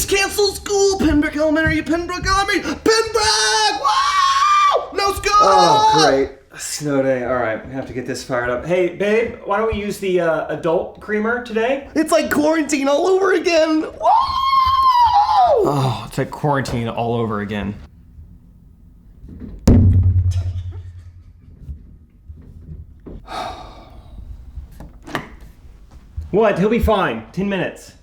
Please cancel school. Pembroke Elementary, Pembroke Elementary, Pembroke! Wow! No school! Oh, great. Snow day. All right, we have to get this fired up. Hey, babe, why don't we use the adult creamer today? It's like quarantine all over again. Wow! Oh, it's like quarantine all over again. What? He'll be fine. 10 minutes.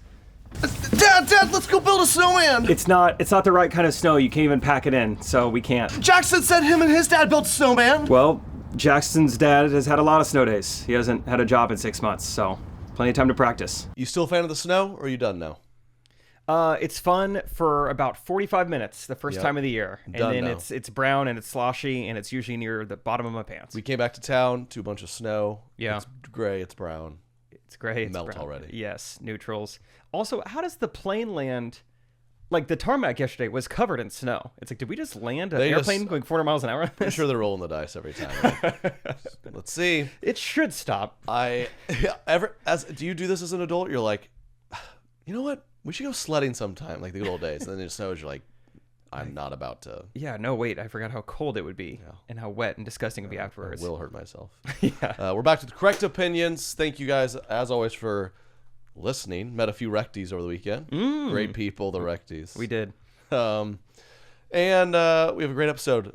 Dad, let's go build a snowman. It's not the right kind of snow. You can't even pack it in, so we can't. Jackson said him and his dad built a snowman. Well, Jackson's dad has had a lot of snow days. He hasn't had a job in 6 months, so plenty of time to practice. You still a fan of the snow, or are you done now? It's fun for about 45 minutes the first time of the year. And Done then now. it's brown and it's sloshy and it's usually near the bottom of my pants. We came back to town to a bunch of snow. Yeah. It's gray, it's brown. It's gray. It's Melt brown. already. Yes, neutrals. Also, how does the plane land? Like, the tarmac yesterday was covered in snow. It's like, did we just land an airplane going 400 miles an hour? I'm sure they're rolling the dice every time. Right? Let's see. It should stop. Do you do this as an adult? You're like, you know what? We should go sledding sometime, like the good old days. And then it snows. You're like, I'm not about to. Yeah, no, wait. I forgot how cold it would be and how wet and disgusting it would be afterwards. I will hurt myself. Yeah. We're back to the correct opinions. Thank you guys, as always, for listening. Met a few recties over the weekend. Great people, the recties. We did. And we have a great episode.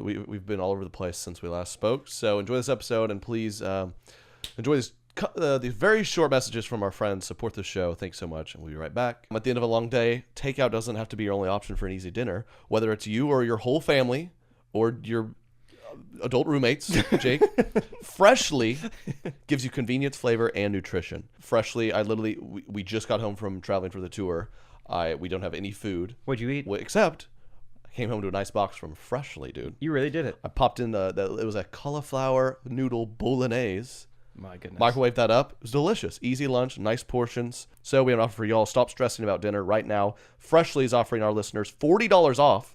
We've been all over the place since we last spoke. So enjoy this episode, and please enjoy these very short messages from our friends. Support the show. Thanks so much, and we'll be right back. At the end of a long day, takeout doesn't have to be your only option for an easy dinner. Whether it's you or your whole family or your adult roommates, Jake, Freshly gives you convenience, flavor, and nutrition. Freshly, we just got home from traveling for the tour. We don't have any food. What'd you eat? Except I came home to a nice box from Freshly, dude. You really did it. I popped in it was a cauliflower noodle bolognese. My goodness. Microwaved that up. It was delicious. Easy lunch, nice portions. So we have an offer for y'all. Stop stressing about dinner right now. Freshly is offering our listeners $40 off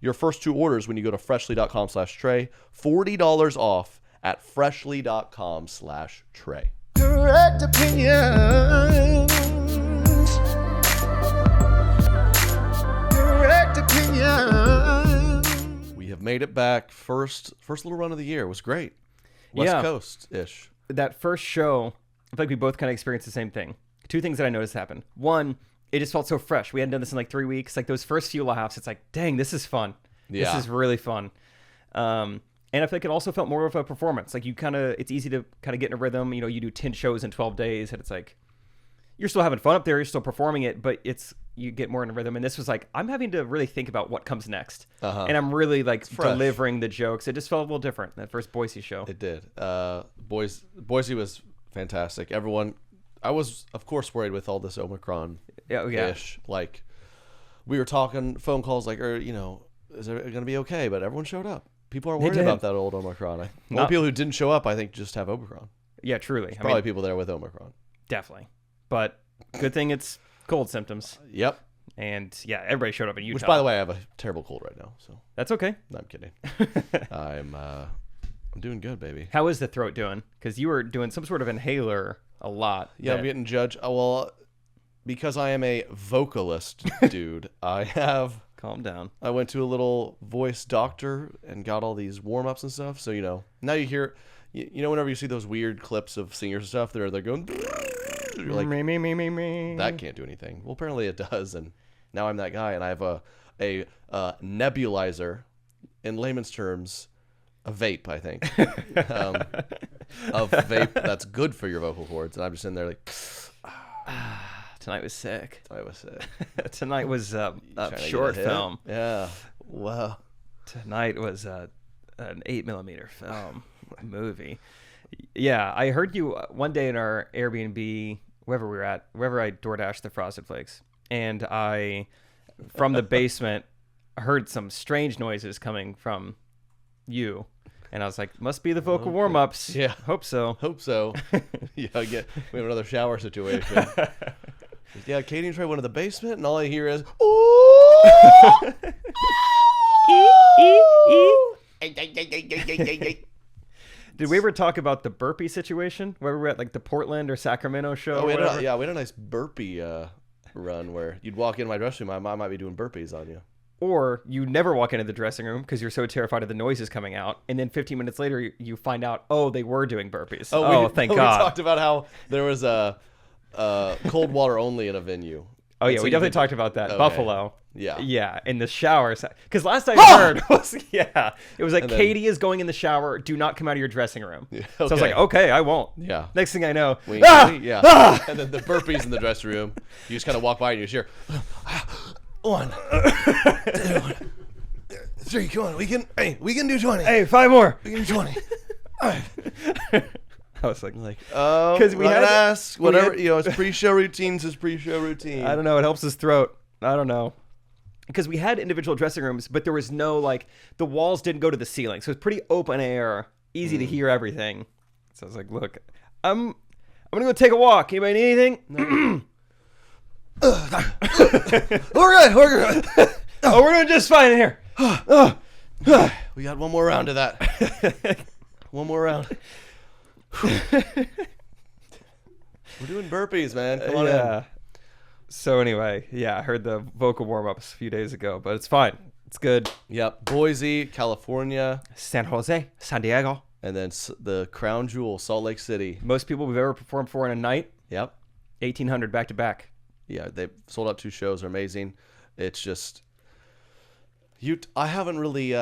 your first 2 orders when you go to freshly.com/Trey. $40 off at freshly.com/Trey. Correct opinions. Correct opinions. We have made it back. First little run of the year was great. West Coast-ish. That first show, I feel like we both kind of experienced the same thing. 2 things that I noticed happen. One, it just felt so fresh. We hadn't done this in like 3 weeks. Like those first few laughs, it's like, dang, this is fun. Yeah. This is really fun. And I feel like it also felt more of a performance. Like it's easy to kind of get in a rhythm. You do 10 shows in 12 days and it's like, you're still having fun up there. You're still performing it, but you get more in a rhythm. And this was like, I'm having to really think about what comes next. And I'm really like delivering the jokes. It just felt a little different, that first Boise show. It did. Boise was fantastic. Everyone, I was, of course, worried with all this Omicron-ish. Yeah. Like, we were talking, phone calls, like, is it going to be okay? But everyone showed up. People are worried about that old Omicron. More people who didn't show up, I think, just have Omicron. Yeah, truly. There's probably people there with Omicron. Definitely. But good thing it's cold symptoms. Yep. And yeah, everybody showed up in Utah. Which, by the way, I have a terrible cold right now. So that's okay. No, I'm kidding. I'm doing good, baby. How is the throat doing? Because you were doing some sort of inhaler a lot. Yeah, I'm getting judged. Well, because I am a vocalist, dude, Calm down. I went to a little voice doctor and got all these warm-ups and stuff. So, now you hear, whenever you see those weird clips of singers and stuff, they're going, you're like, me. That can't do anything. Well, apparently it does. And now I'm that guy. And I have a nebulizer, in layman's terms, a vape, I think, of vape that's good for your vocal cords. And I'm just in there like, Tonight was sick. Tonight was a short film. Yeah. Wow. Tonight was an 8mm film movie. Yeah, I heard you one day in our Airbnb, wherever I DoorDashed the Frosted Flakes, and I, from the basement, heard some strange noises coming from you. And I was like, must be the vocal warm-ups. Yeah. Hope so. Yeah, we have another shower situation. Yeah, Katie and Trey went to the basement, and all I hear is, ooh! Did we ever talk about the burpee situation? Where we were at like the Portland or Sacramento show? Oh, we had a nice burpee run where you'd walk in my dressing room, I might be doing burpees on you. Or you never walk into the dressing room because you're so terrified of the noises coming out, and then 15 minutes later you find out, oh, they were doing burpees. Thank we God. talked about how there was a cold water only in a venue. Oh yeah, So we you definitely could- talked about that. Okay. Buffalo. Yeah. Yeah, in the shower. Because last I heard was, it was like, And then- Katie is going in the shower. Do not come out of your dressing room. Yeah, So I was okay. like, okay, I won't. Yeah. Next thing I know, Wink, wink, yeah. And then the burpees in the dressing room, you just kind of walk by and you just hear, 1, 2, 3, come on, we can do 20. hey, 5 more. We can do 20. I was like, Because we had- ask we whatever had- it's pre-show routines is pre-show routine. I don't know. It helps his throat. I don't know. Because we had individual dressing rooms, but there was no, like, the walls didn't go to the ceiling. So it's pretty open air, easy to hear everything. So I was like, look, I'm going to go take a walk. Anybody need anything? We're good. Oh, we're doing just fine in here. We got one more round of that. One more round. We're doing burpees, man. Come on in. So anyway, I heard the vocal warm-ups a few days ago, but it's fine. It's good. Yep. Boise, California, San Jose, San Diego. and then the crown jewel, Salt Lake City. Most people we've ever performed for in a night, Yep. 1,800 back-to-back. Yeah, they sold out 2 shows. Are amazing. It's just I haven't really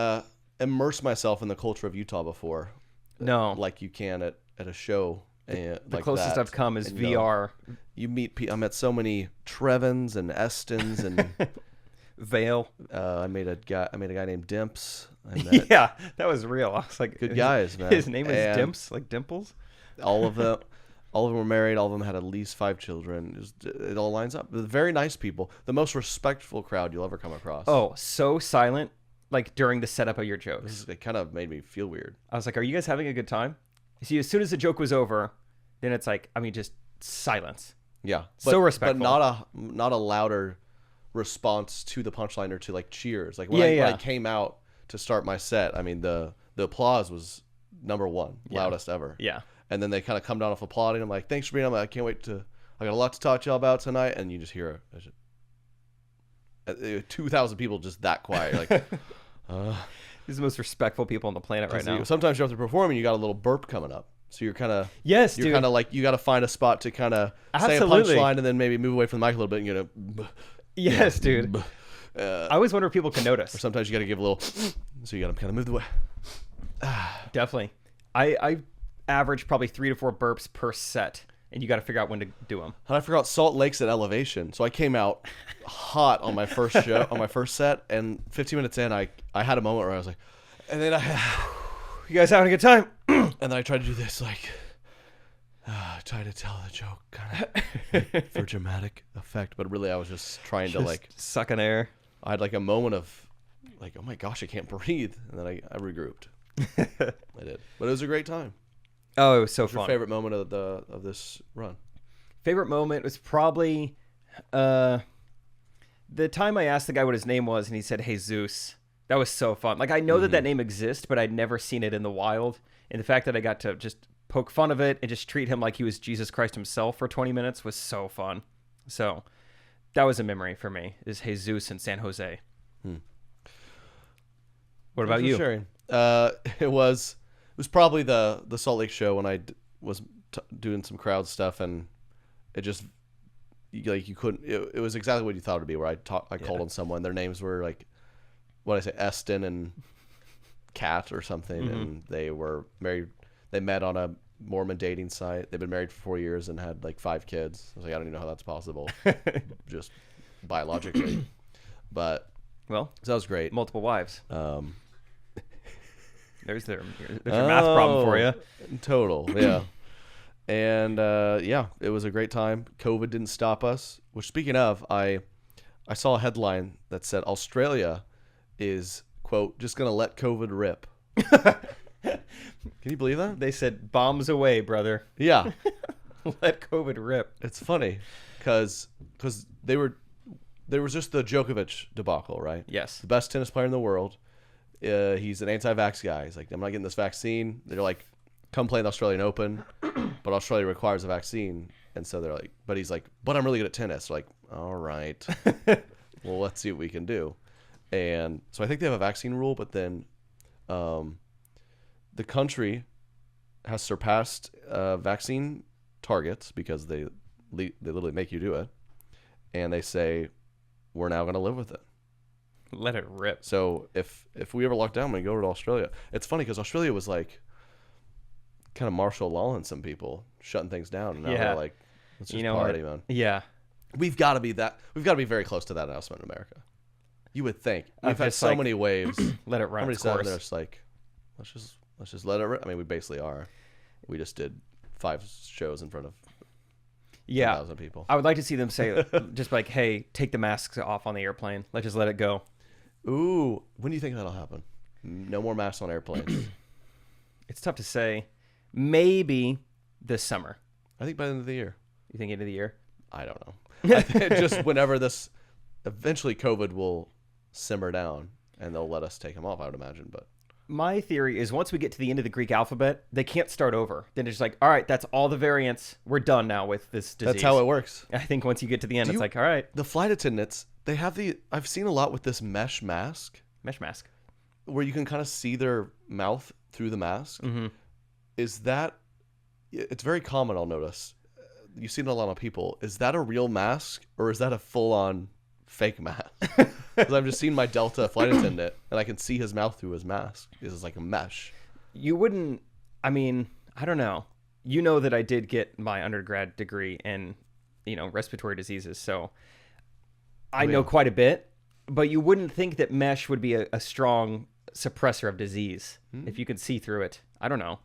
immersed myself in the culture of Utah before, No. like you can at a show. The like closest that. I've come is And, VR. You meet I met so many Trevins and Estons and Vale. I made a guy named Dimps. I met Yeah, that was real. I was like, good guys, man. His name is And Dimps, like Dimples. all of them were married. All of them had at least 5 children. It all lines up. They're very nice people. The most respectful crowd you'll ever come across. Oh, so silent, like during the setup of your jokes. It kind of made me feel weird. I was like, are you guys having a good time? See, as soon as the joke was over, then it's like, just silence. Yeah, So respectful. but not a louder response to the punchline or to like cheers. Like when Yeah, I came out to start my set, I mean the applause was number 1, loudest ever. Yeah. And then they kind of come down off applauding. I'm like, thanks for being on. I can't wait I got a lot to talk to y'all about tonight. And you just hear 2,000 people just that quiet. Like, These are the most respectful people on the planet right now. sometimes you're after performing, you got a little burp coming up. So you're kind of Yes, you're dude. kind of like you got to find a spot to kind of say a Absolutely. punchline and then maybe move away from the mic a little bit. And, Yes, dude. I always wonder if people can notice. or sometimes you got to give a little. So you got to kind of move the way. Definitely. I average probably 3 to 4 burps per set, and you got to figure out when to do them. And I forgot Salt Lake's at elevation, so I came out hot on my first show, on my first set, and 15 minutes in, I had a moment where I was like, and then You guys having a good time? and then I tried to do this like, try to tell the joke kind of for dramatic effect, but really I was just trying to like, sucking air. I had like a moment of like, oh my gosh, I can't breathe, and then I regrouped. I did, but it was a great time. Oh, it was so What's your fun. favorite moment of this run? Favorite moment was probably the time I asked the guy what his name was, and he said Jesus. That was so fun. Like, I know that name exists, but I'd never seen it in the wild. And the fact that I got to just poke fun of it and just treat him like he was Jesus Christ himself for 20 minutes was so fun. So that was a memory for me, is Jesus in San Jose. What about Thanks for you? sharing. It was probably the Salt Lake show when I was doing some crowd stuff, and it just like you couldn't. It was exactly what you thought it would be. Where I called on someone. Their names were like, what did I say, Eston and Kat or something, and they were married. They met on a Mormon dating site. They've been married for 4 years and had like 5 kids. I was like, I don't even know how that's possible, just biologically. But Well, so that was great. multiple wives. There's your math Oh, problem for you. Total, yeah. And it was a great time. COVID didn't stop us. Which, speaking of, I saw a headline that said Australia is, quote, just gonna let COVID rip. Can you believe that? They said, bombs away, brother. Yeah, Let COVID rip. it's funny because there was just the Djokovic debacle, right? Yes. The best tennis player in the world. He's an anti-vax guy. He's like, I'm not getting this vaccine. They're like, come play in the Australian Open, but Australia requires a vaccine, and so they're like, but he's like, but I'm really good at tennis. They're like, all right. Well, let's see what we can do. And so I think they have a vaccine rule, but then the country has surpassed vaccine targets because they literally make you do it. And they say, we're now going to live with it. Let it rip. So if we ever lock down, we go to Australia. It's funny because Australia was like kind of martial law in some people, shutting things down. And now they're like, let's just party, man. Yeah. We've got to be very close to that announcement in America. You would think. We've had so many waves. Let it run. How many times there's like, let's just let it rip. I mean, we basically are. We just did 5 shows in front of 10,000 people. I would like to see them say, just like, hey, take the masks off on the airplane. Let's just let it go. Ooh, when do you think that'll happen? No more masks on airplanes. It's tough to say. Maybe this summer. I think by the end of the year. You think end of the year? I don't know. I think just whenever eventually COVID will simmer down and they'll let us take them off, I would imagine. But my theory is once we get to the end of the Greek alphabet, they can't start over. Then it's like, all right, that's all the variants. We're done now with this disease. That's how it works. I think once you get to the end, it's like, all right. The flight attendants, they have I've seen a lot with this mesh mask. Mesh mask. Where you can kind of see their mouth through the mask. Mm-hmm. It's very common, I'll notice. You see it in a lot of people. Is that a real mask or is that a full-on fake mask? Because I've just seen my Delta flight attendant and I can see his mouth through his mask. This is like a mesh. You wouldn't, I mean, I don't know. You know that I did get my undergrad degree in, respiratory diseases. So I know quite a bit, but you wouldn't think that mesh would be a strong suppressor of disease if you could see through it. I don't know.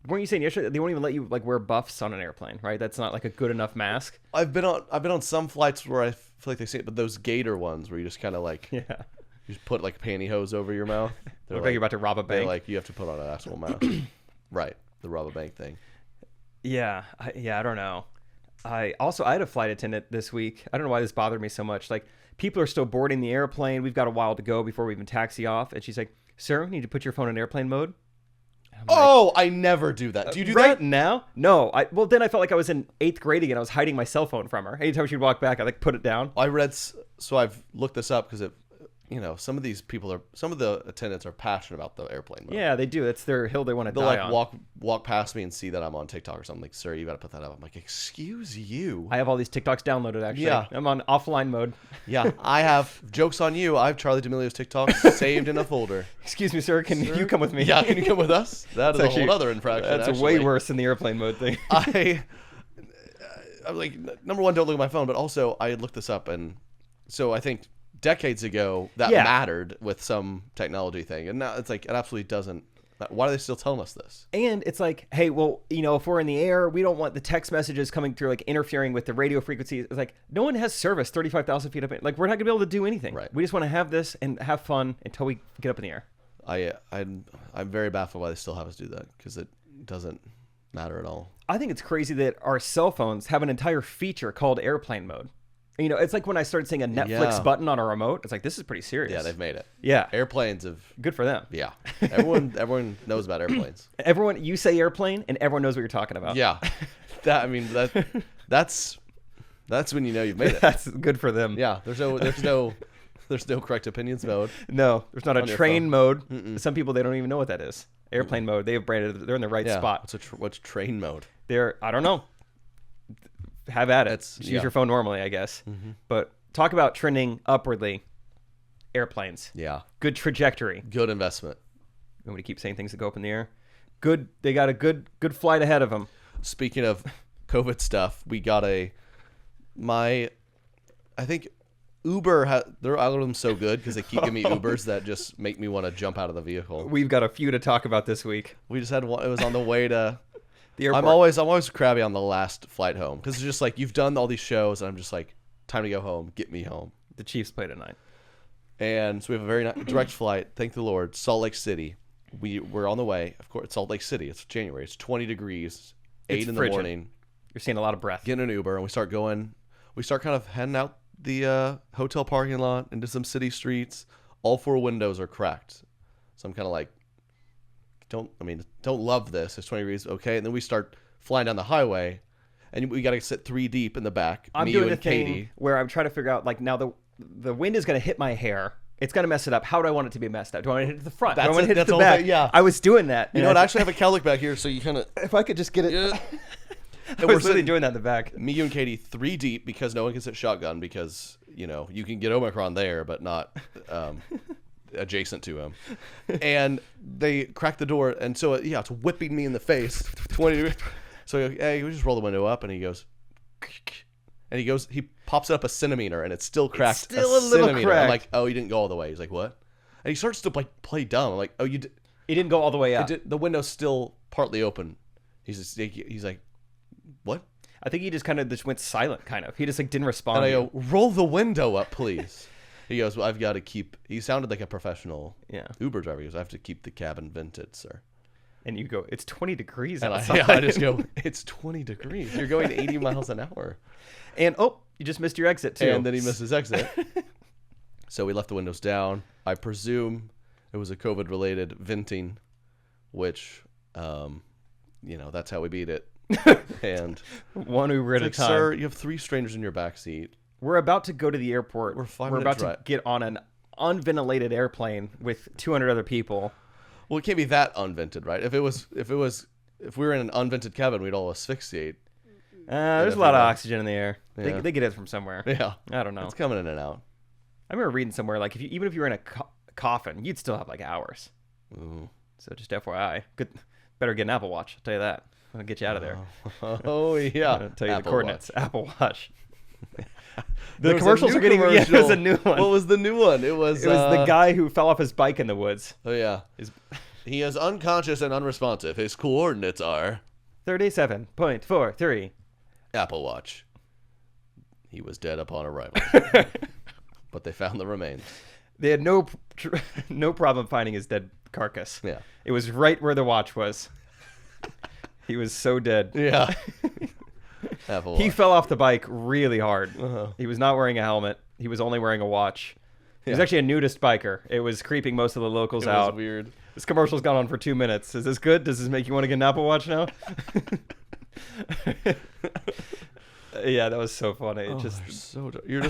Weren't you saying yesterday they won't even let you like wear buffs on an airplane, right? That's not like a good enough mask. I've been on some flights where I feel like they say it, but those gator ones where you just kind of like you just put like pantyhose over your mouth. Look like you're about to rob a bank. Like you have to put on an actual mask. Right, the rob a bank thing. Yeah, I don't know. I had a flight attendant this week. I don't know why this bothered me so much. Like people are still boarding the airplane. We've got a while to go before we even taxi off, and she's like, "Sir, you need to put your phone in airplane mode." I never do that. Do you do right that? now? No. Then I felt like I was in 8th grade again. I was hiding my cell phone from her. Anytime she'd walk back, I like put it down. So I've looked this up because some of the attendants are passionate about the airplane mode. Yeah, they do. That's their hill they want to die on. They'll like walk past me and see that I'm on TikTok or something. Like, sir, you got to put that up. I'm like, excuse you. I have all these TikToks downloaded, actually. Yeah. I'm on offline mode. Yeah, I have, jokes on you, I have Charlie D'Amelio's TikToks saved in a folder. Excuse me, sir. Can you come with me? Yeah, can you come with us? That is a whole other infraction. That's way worse than the airplane mode thing. I'm like, number one, don't look at my phone, but also I had looked this up, and so I think decades ago that mattered with some technology thing, and now it's like it absolutely doesn't. Why are they still telling us this? And it's like, hey, well, if we're in the air, we don't want the text messages coming through like interfering with the radio frequencies. It's like no one has service 35,000 feet up. Like we're not gonna be able to do anything. Right. We just want to have this and have fun until we get up in the air. I'm very baffled why they still have us do that because it doesn't matter at all. I think it's crazy that our cell phones have an entire feature called airplane mode. It's like when I started seeing a Netflix button on a remote, it's like, this is pretty serious. Yeah, they've made it. Yeah. Airplanes have... Good for them. Yeah. Everyone knows about airplanes. You say airplane, and everyone knows what you're talking about. Yeah. That's when you know you've made it. That's good for them. Yeah. There's no correct opinions mode. No, there's not a train mode. Mm-mm. Some people, they don't even know what that is. Airplane mode. They have branded. They're in the right spot. What's train mode? I don't know. Have at it. Just use your phone normally, I guess. Mm-hmm. But talk about trending upwardly. Airplanes. Yeah. Good trajectory. Good investment. You want me to keep saying things that go up in the air? Good. They got a good flight ahead of them. Speaking of COVID stuff, we got I think Uber their algorithm's so good because they keep giving me Ubers that just make me want to jump out of the vehicle. We've got a few to talk about this week. We just had one. It was on the way to the airport. I'm always crabby on the last flight home because it's just like you've done all these shows and I'm just like, time to go home. Get me home. The Chiefs play tonight. And so we have a very direct flight. Thank the Lord. Salt Lake City. We're on the way. Of course, it's Salt Lake City. It's January. It's 20 degrees. 8 in the morning. You're seeing a lot of breath. Get in an Uber and we start kind of heading out the hotel parking lot into some city streets. All 4 windows are cracked. So I'm kind of like, don't love this. It's 20 degrees. Okay. And then we start flying down the highway and we got to sit 3 deep in the back. I'm me, doing you, the and thing Katie. where I'm trying to figure out, like, now the wind is going to hit my hair. It's going to mess it up. How do I want it to be messed up? Do I want to hit it to the front? Do I That's want to it. hit it That's to the all back? that- yeah. I was doing that. You know what? I actually have a cowlick back here, so you kind of. if I could just get it. Yeah. I was literally doing that in the back. Me, you, and Katie 3 deep because no one can sit shotgun because you can get Omicron there, but not adjacent to him. And they crack the door, and so it's whipping me in the face, 20 degrees. So hey, we just roll the window up, and he goes, and he pops up a centimeter, and it's still cracked. Still a little centimeter. cracked. I'm like, oh, you didn't go all the way. He's like, what? And he starts to play dumb. I'm like, oh, you did. It didn't go all the way up. The window's still partly open. He's like, what? I think he just kind of just went silent, kind of. He just like didn't respond. And I to you. go, roll the window up, please. He goes, well, I've got to keep. He sounded like a professional Uber driver. He goes, I have to keep the cabin vented, sir. And you go, it's 20 degrees And outside. I just go, it's 20 degrees. You're going 80 miles an hour. And you just missed your exit too. And then he missed his exit. So we left the windows down. I presume it was a COVID-related venting, which, that's how we beat it. And one Uber at a like, time. sir, you have 3 strangers in your back seat. We're about to go to the airport. We're 5 We're minutes about to get on an unventilated airplane with 200 other people. Well, it can't be that unvented, right? If we were in an unvented cabin, we'd all asphyxiate. There's a lot of oxygen in the air. Yeah. They get it from somewhere. Yeah, I don't know. it's coming in and out. I remember reading somewhere like even if you were in a coffin, you'd still have like hours. Ooh. So just FYI, better get an Apple Watch. I'll tell you that. I'll get you out of there. Oh yeah, I'll tell you Apple the coordinates. Watch. Apple Watch. There The was a commercials new are getting. Yeah, commercial. there's a new one. What was the new one? It was the guy who fell off his bike in the woods. Oh yeah, he is unconscious and unresponsive. His coordinates are 37.43. Apple Watch. He was dead upon arrival, but they found the remains. They had no problem finding his dead carcass. Yeah, It was right where the watch was. He was so dead. yeah. Apple Watch. He fell off the bike really hard. Uh-huh. He was not wearing a helmet. He was only wearing a watch. He was Yeah. actually a nudist biker. It was creeping most of the locals It was out. weird. This commercial's gone on for 2 minutes. Is this good? Does this make you want to get an Apple Watch now? Yeah, that was so funny. Oh, they're so we're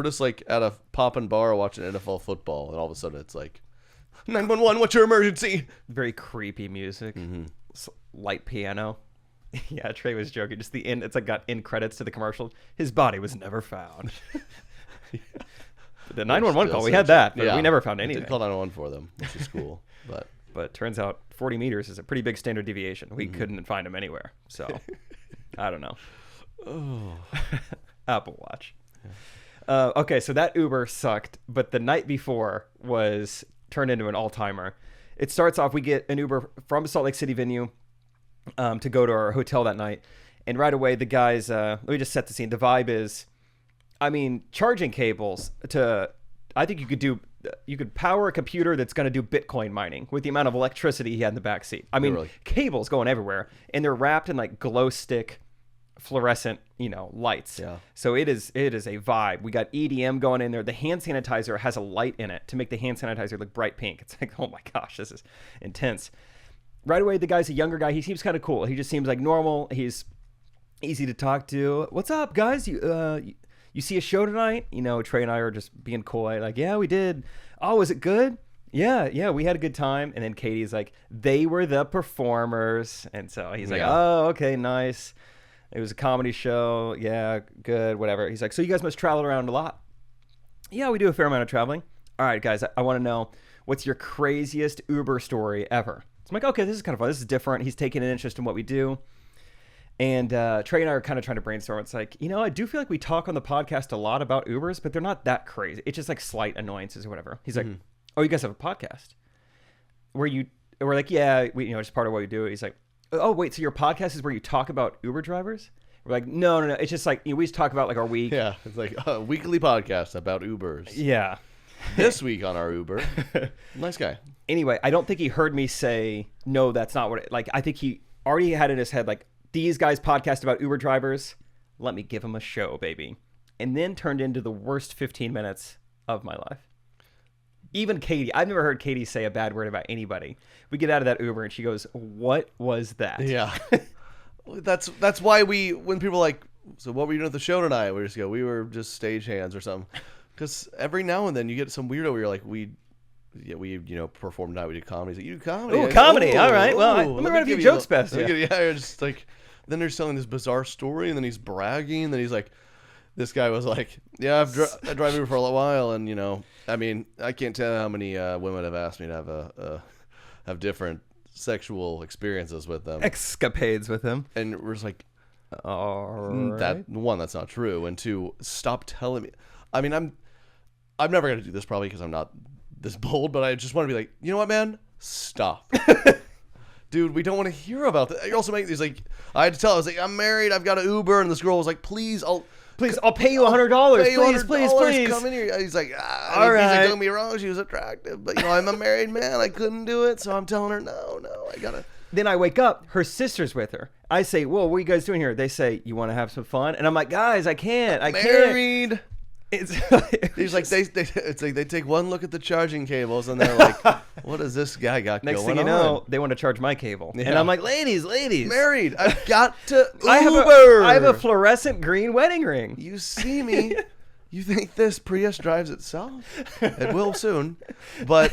just like at a poppin' bar watching NFL football, and all of a sudden it's like 911. What's your emergency? Very creepy music. Mm-hmm. Light piano. Yeah, Trey was joking. Just the end. It's like got end credits to the commercial. His body was never found. The 911 call, we had that, but we never found We anything. did call 911 for them, which is cool. But But turns out 40 meters is a pretty big standard deviation. We couldn't find him anywhere. So I don't know. Apple Watch. Okay, so that Uber sucked, but the night before was turned into an all-timer. It starts off, we get an Uber from Salt Lake City venue to go to our hotel that night. And right away, the guys, let me just set the scene. The vibe is, charging cables I think you could power a computer that's going to do Bitcoin mining with the amount of electricity he had in the back seat. Literally. Cables going everywhere, and they're wrapped in like glow stick fluorescent, lights. Yeah. So it is a vibe. We got EDM going in there. The hand sanitizer has a light in it to make the hand sanitizer look bright pink. It's like, oh my gosh, this is intense. Right away, the guy's a younger guy. He seems kind of cool. He just seems like normal. He's easy to talk to. What's up, guys? You see a show tonight? Trey and I are just being coy. Like, yeah, we did. Oh, was it good? Yeah, we had a good time. And then Katie's like, they were the performers. And so he's like, oh, okay, nice. It was a comedy show. Yeah, good, whatever. He's like, so you guys must travel around a lot. Yeah, we do a fair amount of traveling. All right, guys, I want to know, what's your craziest Uber story ever? So I'm like, okay, this is kind of fun. This is different. He's taking an interest in what we do. And Trey and I are kind of trying to brainstorm. It's like, I do feel like we talk on the podcast a lot about Ubers, but they're not that crazy. It's just like slight annoyances or whatever. He's like, oh, you guys have a podcast? We're like, yeah, we, it's part of what we do. He's like, oh, wait, so your podcast is where you talk about Uber drivers? We're like, no. It's just like, we just talk about like our week. yeah, it's like a weekly podcast about Ubers. Yeah. This week on our Uber, nice guy. Anyway, I don't think he heard me say, no, that's not what I think he already had in his head, like, these guys podcast about Uber drivers. Let me give them a show, baby. And then turned into the worst 15 minutes of my life. Even Katie, I've never heard Katie say a bad word about anybody. We get out of that Uber and she goes, what was that? Yeah. That's why when people are like, so what were you doing at the show tonight? We just go, we were just stagehands or something. Because every now and then you get some weirdo where you're like, we performed tonight. We did comedy. Like, you do comedy? Ooh, comedy. All right. Well, let me write a few jokes past you. You're just like, then they're telling this bizarre story, and then he's bragging, and then he's like, this guy was like, yeah, I drive Uber for a while, and I mean, I can't tell how many women have asked me to have different sexual experiences with them, escapades with him, and we're just like, all right. That's not true, and two, stop telling me. I mean, I'm never gonna do this probably because I'm not this bold, but I just want to be like, you know what, man, stop. Dude, we don't want to hear about that. You're also making these like, I had to tell, I was like, I'm married, I've got an Uber, and this girl was like, please, I'll pay you $100. Please. Come in here. He's like, all right. He's like, don't get me wrong, she was attractive, but I'm a married man, I couldn't do it, so I'm telling her, no, I gotta. Then I wake up, her sister's with her. I say, whoa, what are you guys doing here? They say, you want to have some fun? And I'm like, guys, I can't. Married. It's he's like, it's like they take one look at the charging cables and they're like, what does this guy got Next going thing you on? know, they want to charge my cable. Yeah. And I'm like, ladies. Married. I've got to Uber. I have a fluorescent green wedding ring. You see me. You think this Prius drives itself? It will soon. But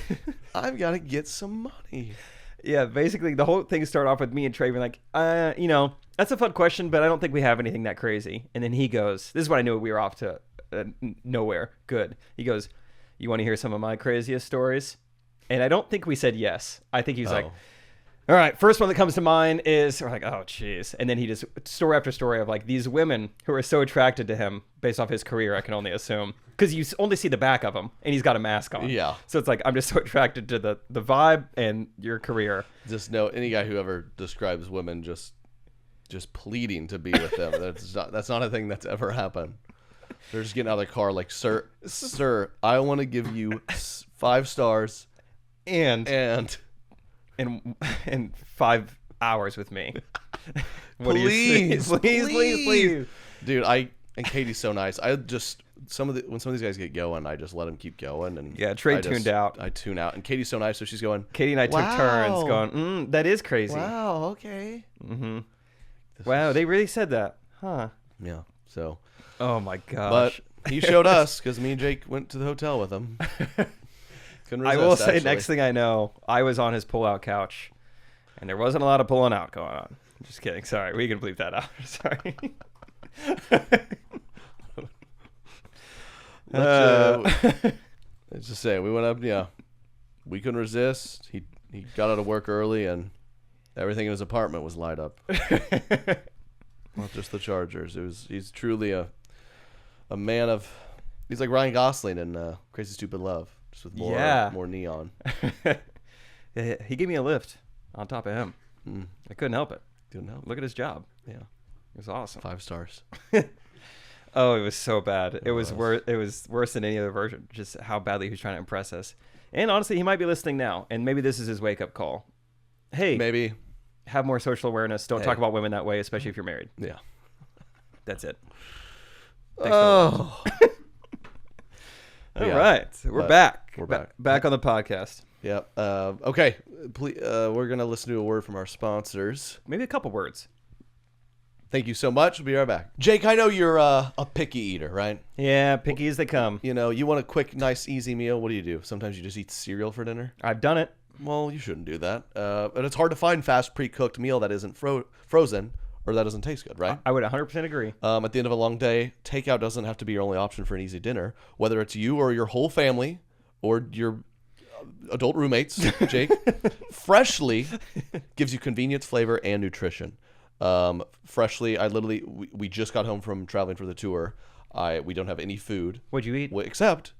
I've got to get some money. Yeah, basically the whole thing started off with me and Trey being like, that's a fun question, but I don't think we have anything that crazy. And then he goes, this is what I knew we were off to nowhere. Good. He goes, you want to hear some of my craziest stories? And I don't think we said yes. I think he was like, all right, first one that comes to mind is, we're like, oh, jeez. And then he just, story after story of like these women who are so attracted to him based off his career, I can only assume. Because you only see the back of him, and he's got a mask on. Yeah. So it's like, I'm just so attracted to the vibe and your career. Just know, any guy who ever describes women just pleading to be with them, that's not a thing that's ever happened. They're just getting out of their car like, sir, I want to give you 5 stars and 5 hours with me. What please, do you say? Please. Dude, and Katie's so nice. I just when some of these guys get going, I just let them keep going. And yeah, Trey tuned out. I tune out, and Katie's so nice, so she's going. Katie and I took turns going. That is crazy. Wow. Okay. Mm-hmm. Wow, they really said that, huh? Yeah. So. Oh my gosh. But he showed us because me and Jake went to the hotel with him. Couldn't resist, I will say, actually. next thing I know, I was on his pull-out couch, and there wasn't a lot of pulling out going on. Just kidding. Sorry, we can bleep that out. Sorry. Let's just say we went up. Yeah, we couldn't resist. He got out of work early, and everything in his apartment was light up. Not just the Chargers. He's truly a man of. He's like Ryan Gosling in Crazy Stupid Love, just with more neon. He gave me a lift on top of him. I couldn't help it. Couldn't help. Look at his job. Yeah, it was awesome. 5 stars. Oh, it was so bad. It was worse. It was worse than any other version. Just how badly he was trying to impress us. And honestly, he might be listening now, and maybe this is his wake-up call. Hey, maybe have more social awareness. Don't talk about women that way, especially if you're married. Yeah, that's it. Thanks All right, we're back. We're back on the podcast. Yep. Okay. Please, we're gonna listen to a word from our sponsors. Maybe a couple words. Thank you so much. We'll be right back. Jake, I know you're a picky eater, right? Yeah, picky as they come. You know, you want a quick, nice, easy meal. What do? Sometimes you just eat cereal for dinner. I've done it. Well, you shouldn't do that. But it's hard to find fast, pre-cooked meal that isn't frozen or that doesn't taste good, right? I would 100% agree. At the end of a long day, takeout doesn't have to be your only option for an easy dinner. Whether it's you or your whole family or your adult roommates, Jake, Freshly gives you convenience, flavor, and nutrition. Freshly, we just got home from traveling for the tour. We don't have any food. What'd you eat? Except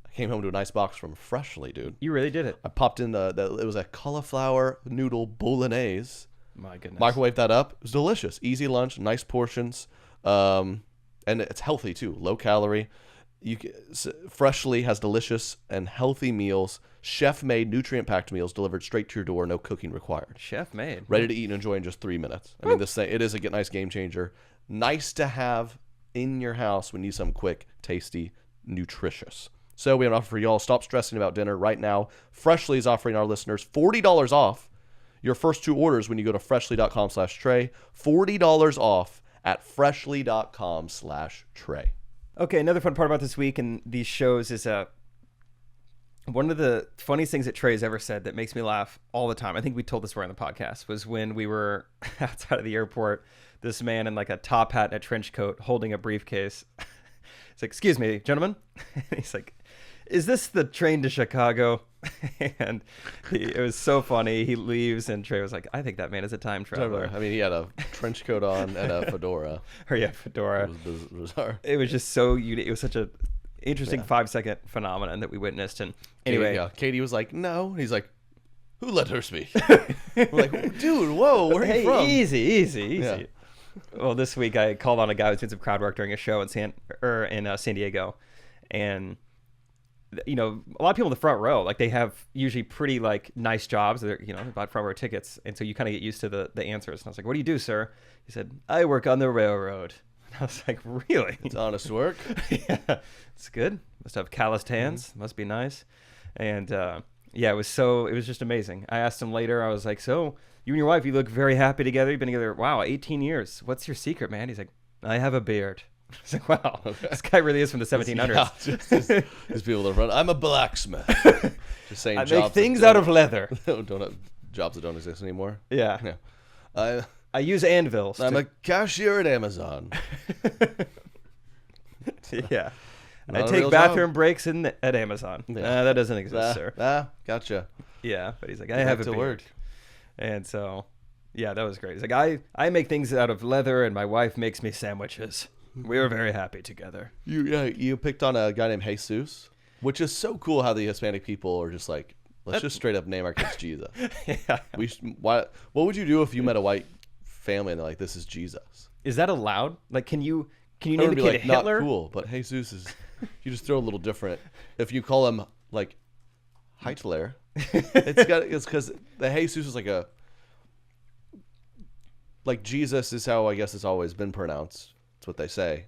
I came home to a nice box from Freshly, dude. You really did it. I popped in it was a cauliflower noodle bolognese. My goodness. Microwaved that up. It was delicious. Easy lunch, nice portions. And it's healthy too. Low calorie. Freshly has delicious and healthy meals. Chef-made, nutrient-packed meals delivered straight to your door. No cooking required. Chef-made. Ready to eat and enjoy in just 3 minutes. I mean, this thing, it is a nice game changer. Nice to have in your house when you need something quick, tasty, nutritious. So we have an offer for y'all. Stop stressing about dinner right now. Freshly is offering our listeners $40 off your first 2 orders when you go to freshly.com/Trey. $40 off at freshly.com/Trey. Okay, another fun part about this week and these shows is one of the funniest things that Trey's ever said that makes me laugh all the time. I think we told this story on the podcast, was when we were outside of the airport, this man in like a top hat and a trench coat holding a briefcase. He's like, "Excuse me, gentlemen." And he's like, "Is this the train to Chicago?" And it was so funny. He leaves and Trey was like, "I think that man is a time traveler." I mean, he had a trench coat on and a fedora. Or yeah, fedora. It was bizarre. It was just so unique. It was such a interesting 5-second phenomenon that we witnessed. And anyway, Katie was like, "No." And he's like, "Who let her speak?" We're like, "Dude, whoa, where are you from?" Easy. Yeah. Well, this week I called on a guy who's doing some crowd work during a show in San Diego, and a lot of people in the front row, like they have usually pretty like nice jobs. They're they bought front row tickets, and so you kind of get used to the answers. And I was like, "What do you do, sir?" He said, "I work on the railroad." And I was like, "Really?" It's honest work. Yeah, it's good. Must have calloused hands. Must be nice. And it was just amazing. I asked him later. I was like, "So you and your wife, you look very happy together. You've been together, wow, 18 years. What's your secret, man?" He's like, "I have a beard." I was like, "Wow, this guy really is from the 1700s." Yeah, just people in front. I'm a blacksmith. Just saying, I make things out of leather. don't have jobs that don't exist anymore. Yeah. I use anvils. I'm a cashier at Amazon. Yeah. Not I a take real bathroom job. breaks at Amazon. Yeah. That doesn't exist, sir. Gotcha. Yeah, but he's like, "I have a to beard." work. And so, yeah, that was great. He's like, I make things out of leather, and my wife makes me sandwiches. We were very happy together. You picked on a guy named Jesus, which is so cool how the Hispanic people are just like, let's just straight up name our kids Jesus. Yeah. What would you do if you met a white family and they're like, "This is Jesus"? Is that allowed? Like, can you That name would the be kid like Hitler? not cool, but Jesus is. You just throw a little different. If you call him like Hitler, it's because the Jesus is like Jesus is how I guess it's always been pronounced. That's what they say.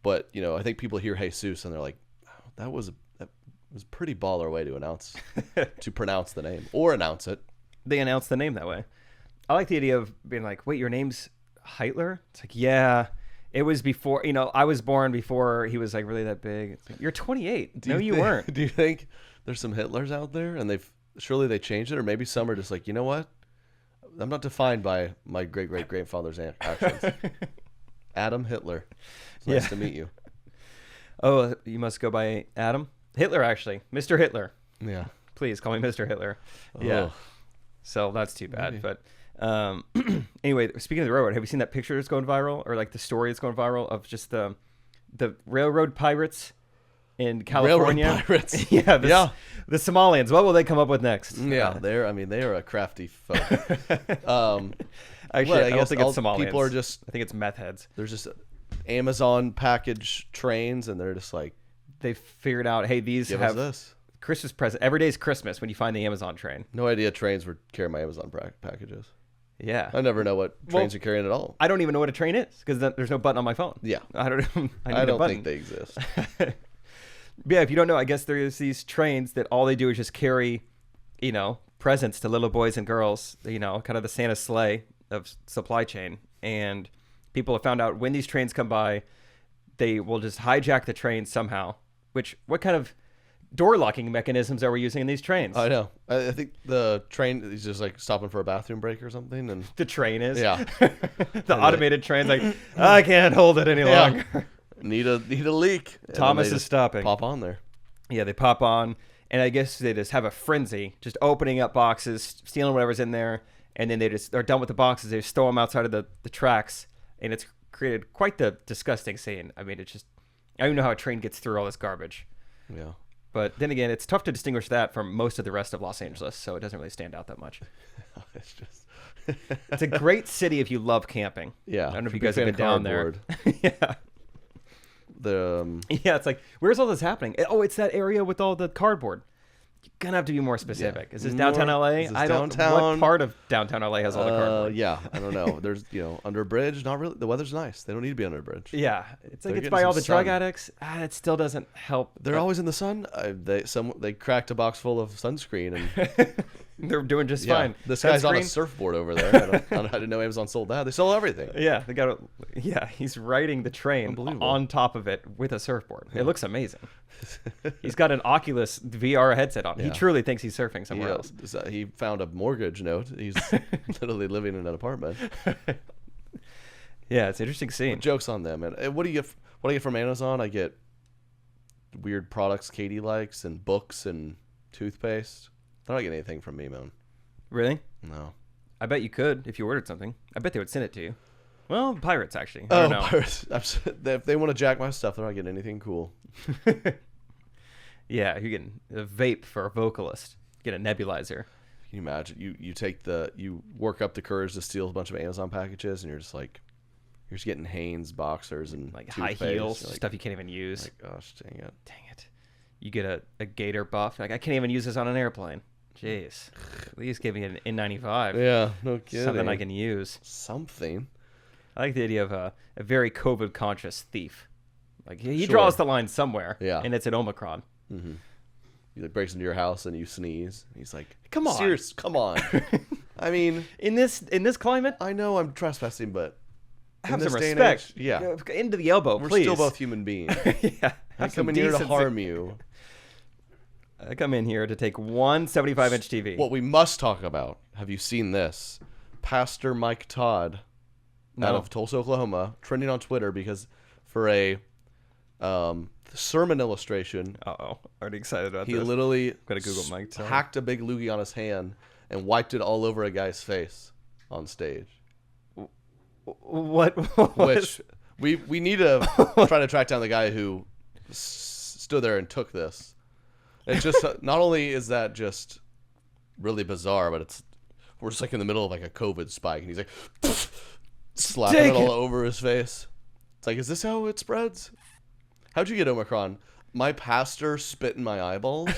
But I think people hear Jesus and they're like, "Oh, that was a pretty baller way to pronounce the name or announce it." They announce the name that way. I like the idea of being like, "Wait, your name's Hitler?" It's like, yeah. It was before, I was born before he was like really that big. It's like, "You're 28. No, you weren't." Do you think there's some Hitlers out there and surely they changed it, or maybe some are just like, "You know what? I'm not defined by my great-great-grandfather's actions." Adam Hitler. It's nice to meet you. Oh, you must go by Adam? Hitler, actually. Mr. Hitler. Yeah. Please call me Mr. Hitler. Yeah. Oh. So that's too bad. Maybe. But anyway, speaking of the railroad, have you seen that picture that's going viral, or like the story that's going viral of just the railroad pirates in California? Railroad pirates. Yeah. The Somalians. What will they come up with next? Yeah, they are a crafty folk. Actually, I don't think it's all Somalians. people are just, I think it's meth heads. there's just Amazon package trains, and they're just like, They figured out, hey, these "Give us have this." Christmas present. Every day is Christmas when you find the Amazon train. No idea trains were carrying my Amazon packages. Yeah. I never know what trains are carrying at all. I don't even know what a train is because there's no button on my phone. Yeah. I don't. I don't think they exist. Yeah, if you don't know, I guess there's these trains that all they do is just carry, presents to little boys and girls. Kind of the Santa sleigh of supply chain. And people have found out when these trains come by, they will just hijack the train somehow. What kind of door locking mechanisms are we using in these trains? I know. I think the train is just like stopping for a bathroom break or something, and The train is. yeah, The automated train's like, "I can't hold it any longer." need a leak. And then Thomas they is just stopping. Pop on there. Yeah, they pop on, and I guess they just have a frenzy, just opening up boxes, stealing whatever's in there, and then they're done with the boxes. They just throw them outside of the tracks, and it's created quite the disgusting scene. I mean, it's just, I don't even know how a train gets through all this garbage. Yeah. But then again, it's tough to distinguish that from most of the rest of Los Angeles, so it doesn't really stand out that much. It's just. It's a great city if you love camping. Yeah. I don't know if you Big guys have fan been of down there. Yeah. Yeah, it's like, where's all this happening? Oh, it's that area with all the cardboard. You're gonna have to be more specific. Is this downtown LA? Is this I don't know downtown? what part of downtown LA has all the cardboard. Yeah, I don't know. There's under a bridge. Not really. The weather's nice. They don't need to be under a bridge. Yeah, it's like They're it's getting by all the some drug sun. addicts. It still doesn't help. They're always in the sun. They cracked a box full of sunscreen and They're doing just Yeah, fine. this That guy's on a screen- surfboard over there. I didn't know Amazon sold that. They sell everything. Yeah, they got. Yeah, he's riding the train Unbelievable. on top of it with a surfboard. It looks amazing. He's got an Oculus VR headset on. He Yeah. truly thinks he's surfing somewhere else. He found a mortgage note. He's literally living in an apartment. Yeah, it's an interesting scene. Jokes on them. And what do you get? What do I get from Amazon? I get weird products Katie likes and books and toothpaste. They're not getting anything from me, man. Really? No. I bet you could if you ordered something. I bet they would send it to you. Well, pirates actually. I don't know. Pirates. If they want to jack my stuff, they're not getting anything cool. Yeah, you're getting a vape for a vocalist. Get a nebulizer. Can you imagine? You work up the courage to steal a bunch of Amazon packages, and you're just getting Hanes boxers and Like high toothpaste. heels, You're like, stuff you can't even use. like, gosh, dang it. Dang it. You get a gator buff. Like, I can't even use this on an airplane. Jeez. At least give me an N95. Yeah, no kidding. Something I can use. Something. I like the idea of a very COVID conscious thief. Like, he Sure. draws the line somewhere. Yeah. And it's at Omicron. He like breaks into your house and you sneeze. He's like, Come on. Serious, come on. I mean, In this climate, I know I'm trespassing, but have in some this day and respect. age, yeah. Into the elbow, We're please. still both human beings. Yeah. I Have some come in here to decency. harm you. I come in here to take one 75-inch TV. What we must talk about, have you seen this? Pastor Mike Todd out No. of Tulsa, Oklahoma, trending on Twitter because for a sermon illustration, Uh-oh. Already excited about he this. literally Gotta Google Mike Todd. hacked a big loogie on his hand and wiped it all over a guy's face on stage. What? Which we need to try to track down the guy who stood there and took this. It's just not only is that just really bizarre, but we're just like in the middle of like a COVID spike, and he's like slapping Take it all it. over his face. It's like, is this how it spreads? How'd you get Omicron? My pastor spit in my eyeballs.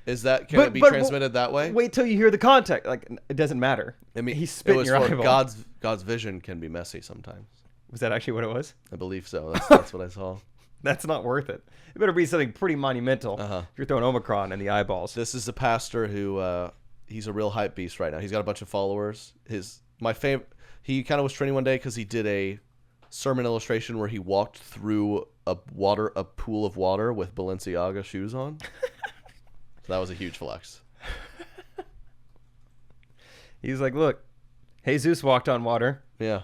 Is that can it be transmitted that way? Wait till you hear the context. Like, it doesn't matter. I mean, he spit it in was your for eyeball. God's vision can be messy sometimes. Was that actually what it was? I believe so. That's what I saw. That's not worth it. It better be something pretty monumental. Uh-huh. If you're throwing Omicron in the eyeballs. This is the pastor who he's a real hype beast right now. He's got a bunch of followers. He kind of was trending one day because he did a sermon illustration where he walked through a pool of water with Balenciaga shoes on. So that was a huge flex. He's like, look, Jesus walked on water. Yeah,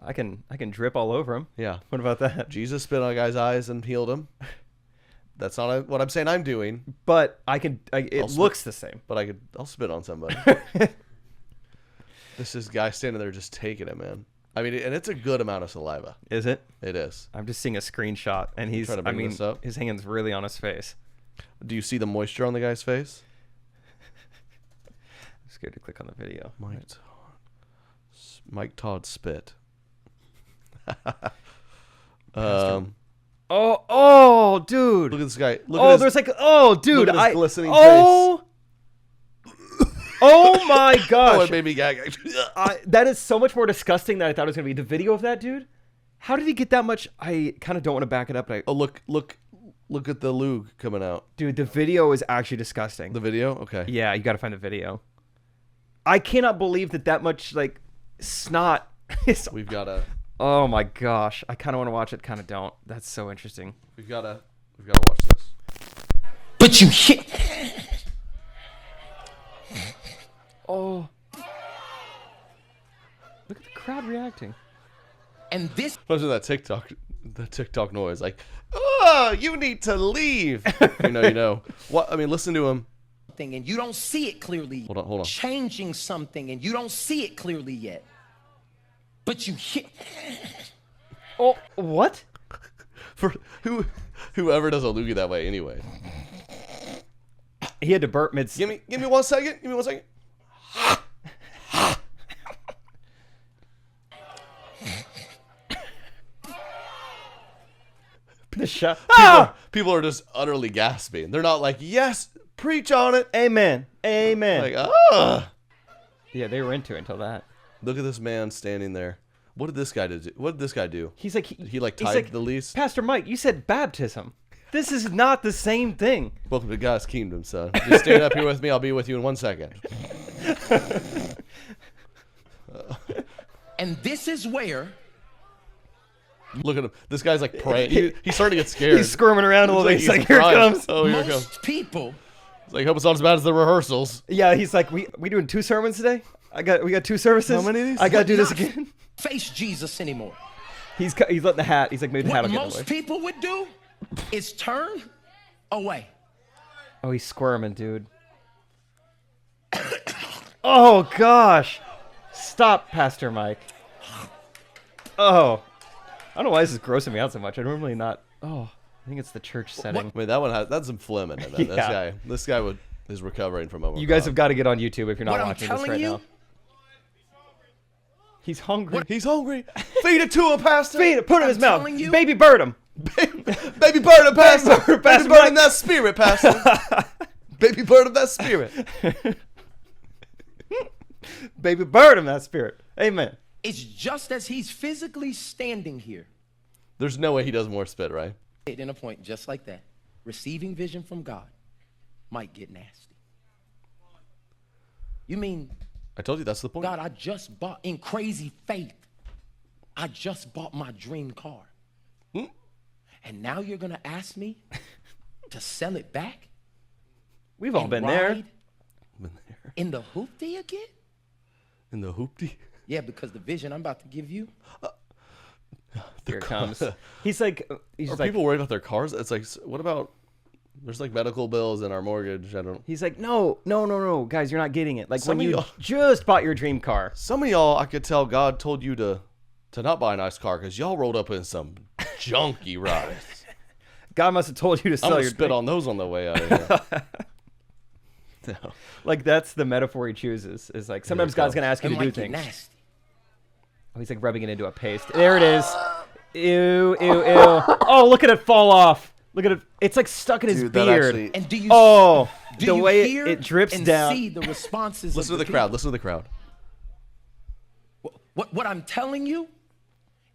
I can drip all over him. yeah. What about that? Jesus spit on a guy's eyes and healed him. That's not what I'm saying I'm doing, But it looks the same. but I'll spit on somebody. This is guy standing there just taking it, man. I mean, and it's a good amount of saliva. Is it? It is. I'm just seeing a screenshot, and he's. Try to bring this up. His hand's really on his face. Do you see the moisture on the guy's face? I'm scared to click on the video. Mike Todd spit. Oh, dude. Look at this guy. Look Oh, at there's like, oh, dude. look at his glistening oh, oh my Oh, gosh. it made me gag. That is so much more disgusting than I thought it was going to be. The video of that dude? How did he get that much? I kind of don't want to back it up. But Oh, look at the lug coming out. dude, the video is actually disgusting. The video? Okay. Yeah, you got to find the video. I cannot believe that much, like, snot is... We've got to Oh my gosh. I kind of want to watch it, kind of don't. That's so interesting. we've got to watch this. But you hit. Oh. Look at the crowd reacting. And this Listen to the TikTok noise like, "Oh, you need to leave." you know. What I mean, listen to him. thing and you don't see it clearly. Hold on. Changing something and you don't see it clearly yet. But you hit. Oh, what? For whoever does a loogie that way anyway. He had to burp mid... Give me 1 second. Give me 1 second. The shot. People are just utterly gasping. They're not like, "Yes, preach on it." Amen. Amen. Like, "Ah." Yeah, they were into it until that. Look at this man standing there. What did this guy do? What did this guy do? He's like... He like he's tied the lease? Pastor Mike, you said baptism. This is not the same thing. Welcome to God's kingdom, son. Just stand up here with me. I'll be with you in 1 second. And this is where Look at him. This guy's like praying. He's starting to get scared. He's squirming around a little bit. He's like, here it crying. comes. Oh, here it comes. most people It's like, hope it's not as bad as the rehearsals. Yeah, he's like, we doing 2 sermons today? We got 2 services. How many of these? I gotta do this not again. face Jesus anymore. He's letting the hat. He's like, maybe the hat What will get in the most way. people would do is turn away. Oh, he's squirming, dude. Oh gosh, stop, Pastor Mike. Oh, I don't know why this is grossing me out so much. I normally not. Oh, I think it's the church setting. I mean, that one that's some phlegm in it. Yeah. This guy is recovering from overcome. You guys have got to get on YouTube if you're not What I'm watching this telling right you, now. He's hungry. He's hungry. Feed it to him, Pastor. Feed it. Put it in his I'm mouth. telling you. Baby bird him. Baby bird him, Pastor. bird, Pastor Baby bird Mike. him that spirit, Pastor. Baby bird him that spirit. Baby bird him that spirit. Amen. it's just as he's physically standing here There's no way he does more spit, right? in a point just like that, receiving vision from God might get nasty. You mean, I told you that's the point. God, I just bought, in crazy faith, I just bought my dream car. And now you're going to ask me to sell it back? We've all and been there. ride Been there. in the hoopty again? In the hoopty. Yeah, because the vision I'm about to give you, Here it comes. He's like, Are like, people worried about their cars? It's like, what about? There's like medical bills and our mortgage. I don't. he's like, no, guys, you're not getting it. Like Some when of you y'all- just bought your dream car. Some of y'all, I could tell God told you to not buy a nice car because y'all rolled up in some junky rides. God must have told you to I'm sell gonna your spit dream. on those on the way out of here. No. Like that's the metaphor he chooses. Is like sometimes God's gonna ask you it to do might get things. nasty. Oh, he's like rubbing it into a paste. There it is. Ew, ew, ew. Oh, look at it fall off. Look at it. It's like stuck in his Dude, that beard. actually- And do you, Oh, do the you way hear it drips and down. see the responses Listen of to the people? crowd. Listen to the crowd. What I'm telling you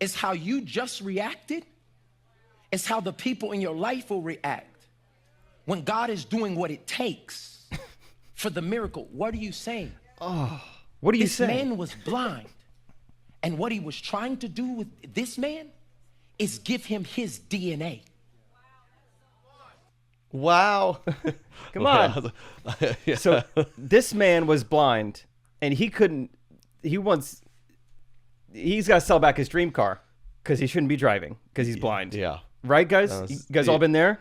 is how you just reacted is how the people in your life will react when God is doing what it takes for the miracle. What are you saying? What are you This saying? man was blind. And what he was trying to do with this man is give him his DNA. Wow. Come on. Yeah. So this man was blind, and he couldn't. He's got to sell back his dream car because he shouldn't be driving because he's blind. Yeah. Right, guys? You guys all been there?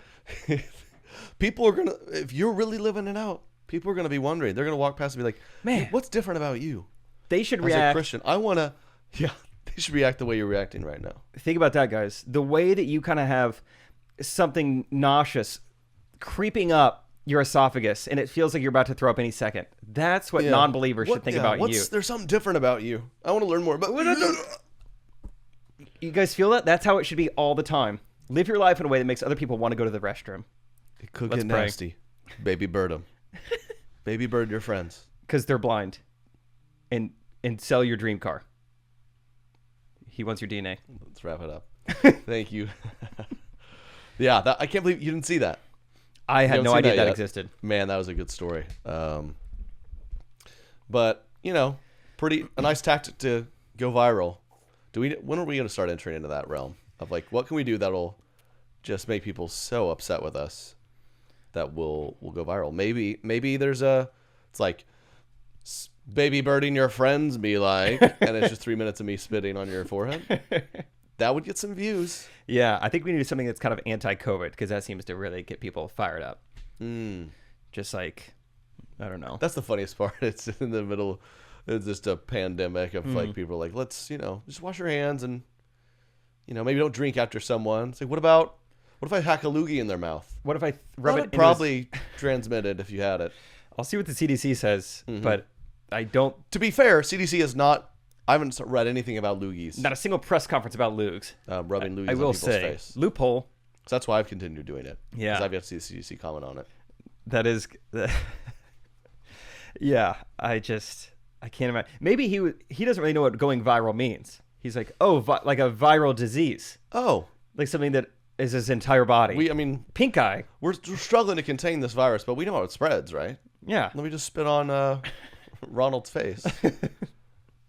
People are gonna, if you're really living it out, people are gonna be wondering. They're gonna walk past and be like, Man. "Hey, what's different about you They should as a react. Christian?" I wanna, yeah, they should react the way you're reacting right now. Think about that, guys. The way that you kind of have something nauseous creeping up your esophagus, and it feels like you're about to throw up any second. That's what Yeah. non-believers should think about you. There's something different about you. I want to learn more. But You guys feel that? That's how it should be all the time. Live your life in a way that makes other people want to go to the restroom. it could Let's get pray. nasty. Baby bird them. Baby bird your friends. Because they're blind. And sell your dream car. He wants your DNA. Let's wrap it up. Thank you. Yeah, I can't believe you didn't see that. I had haven't no seen idea that that yet. existed. Man, that was a good story. But a nice tactic to go viral. When are we going to start entering into that realm of like, what can we do that'll just make people so upset with us that we'll go viral? Maybe there's it's like baby birding your friends be like, and it's just 3 minutes of me spitting on your forehead. That would get some views. Yeah, I think we need something that's kind of anti-COVID because that seems to really get people fired up. Just like, I don't know. That's the funniest part. It's in the middle. It's just a pandemic of like people are like, let's just wash your hands and maybe don't drink after someone. It's like, what if I hack a loogie in their mouth? What if I rub it Well, into probably transmitted if you had it. I'll see what the CDC says, but I don't. To be fair, CDC is not. I haven't read anything about loogies. Not a single press conference about lugs. Rubbing loogies I on will people's say, face. loophole. So that's why I've continued doing it. Yeah. Because I've yet to see the CDC comment on it. That is, yeah. I can't imagine. Maybe he doesn't really know what going viral means. He's like, oh, like a viral disease, Oh, like something that is his entire body. I mean, pink eye. we're struggling to contain this virus, but we know how it spreads, right? Yeah. Let me just spit on Ronald's face,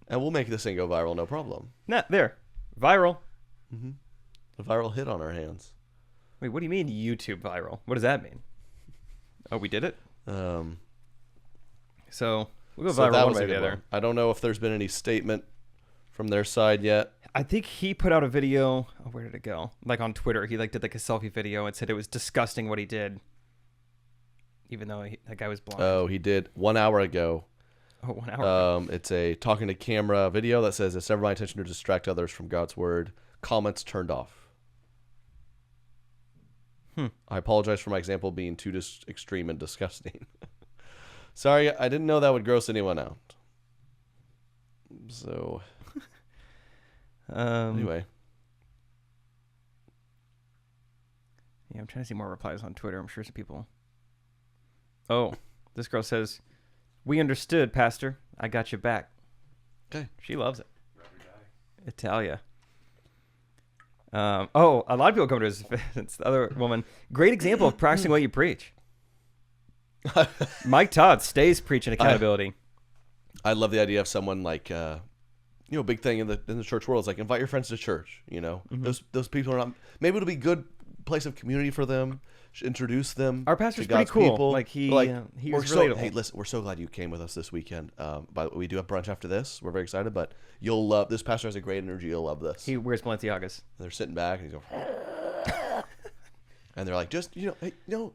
and we'll make this thing go viral, no problem. Nah, there. Viral. A viral hit on our hands. Wait, what do you mean YouTube viral? What does that mean? Oh, we did it? So we'll go So viral that one was way a or the good other. one. I don't know if there's been any statement from their side yet. I think he put out a video. Oh, where did it go? Like on Twitter, he like did like a selfie video and said it was disgusting what he did, even though that guy was blind. Oh, he did 1 hour ago. Oh, 1 hour. It's a talking to camera video that says, "It's never my intention to distract others from God's word. Comments turned off." I apologize for my example being too extreme and disgusting. Sorry, I didn't know that would gross anyone out. So, anyway. Yeah, I'm trying to see more replies on Twitter. I'm sure some people. Oh, this girl says, "We understood, Pastor. I got you back." Okay. She loves it. Italia. Oh, a lot of people come to his defense. The other woman, great example of practicing what you preach. Mike Todd stays preaching accountability. I love the idea of someone like, big thing in the church world is like invite your friends to church. Those people are not. Maybe it'll be good place of community for them. Introduce them. Our pastor's to God's pretty cool. people. Like he we're was so, relatable. hey, listen, we're so glad you came with us this weekend. But we do have brunch after this. We're very excited, but you'll love this. Pastor has a great energy. You'll love this. He wears Balenciagas. And they're sitting back and he's going, and they're like, just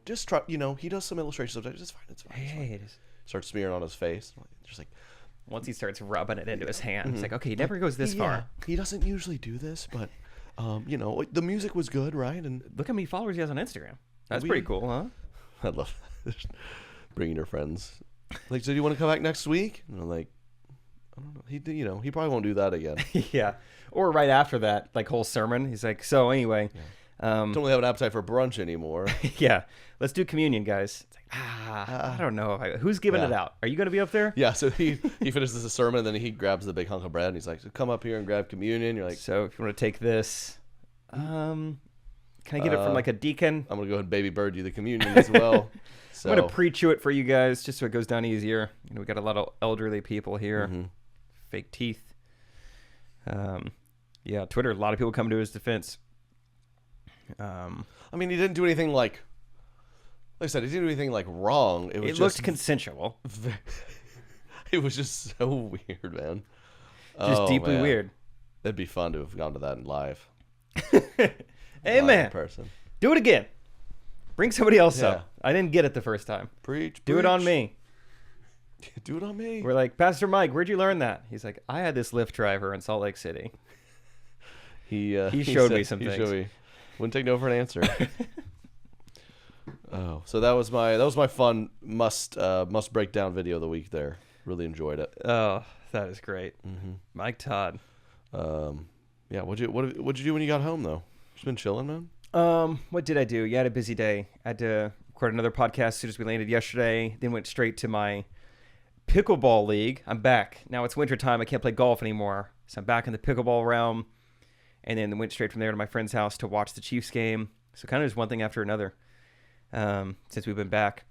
just try. He does some illustrations. Sometimes it's fine. It's fine. It's fine. Hey, it is. Starts smearing on his face. Just like. Once he starts rubbing it into his hand, he's like, okay, he never goes this far. He doesn't usually do this, but the music was good, right? And Look how many followers he has on Instagram. That's pretty cool, huh? I love bringing your friends. Like, so do you want to come back next week? And I'm like, I don't know. He probably won't do that again. Yeah. Or right after that, like whole sermon, he's like, so anyway, Don't really have an appetite for brunch anymore. yeah, let's do communion, guys. It's like, I don't know. Who's giving it out? Are you going to be up there? Yeah, so he finishes the sermon, and then he grabs the big hunk of bread, and he's like, so come up here and grab communion. You're like, So if you want to take this, can I get it from like a deacon? I'm going to go ahead and baby bird you the communion as well. So I'm going to pre-chew it for you guys just so it goes down easier. We got a lot of elderly people here. Fake teeth. Yeah, Twitter, a lot of people come to his defense. I mean, he didn't do anything like I said, he didn't do anything like wrong. It was looked consensual. It was just so weird, man. Just deeply man. weird. It'd be fun to have gone to that in live. Amen. Live in person. Do it again. Bring somebody else Yeah. up. I didn't get it the first time. Preach. Do it on me. Do it on me. We're like, Pastor Mike, where'd you learn that? He's like, I had this Lyft driver in Salt Lake City. He showed me some things. Wouldn't take no for an answer. Oh, so that was my fun must break down video of the week there. Really enjoyed it. Oh, that is great. Mike Todd. Yeah, what'd you do when you got home though? Just been chilling, man. What did I do? Yeah, I had a busy day. I had to record another podcast as soon as we landed yesterday. Then went straight to my pickleball league. I'm back. Now it's wintertime. I can't play golf anymore. So I'm back in the pickleball realm. And then went straight from there to my friend's house to watch the Chiefs game. So kind of just one thing after another since we've been back.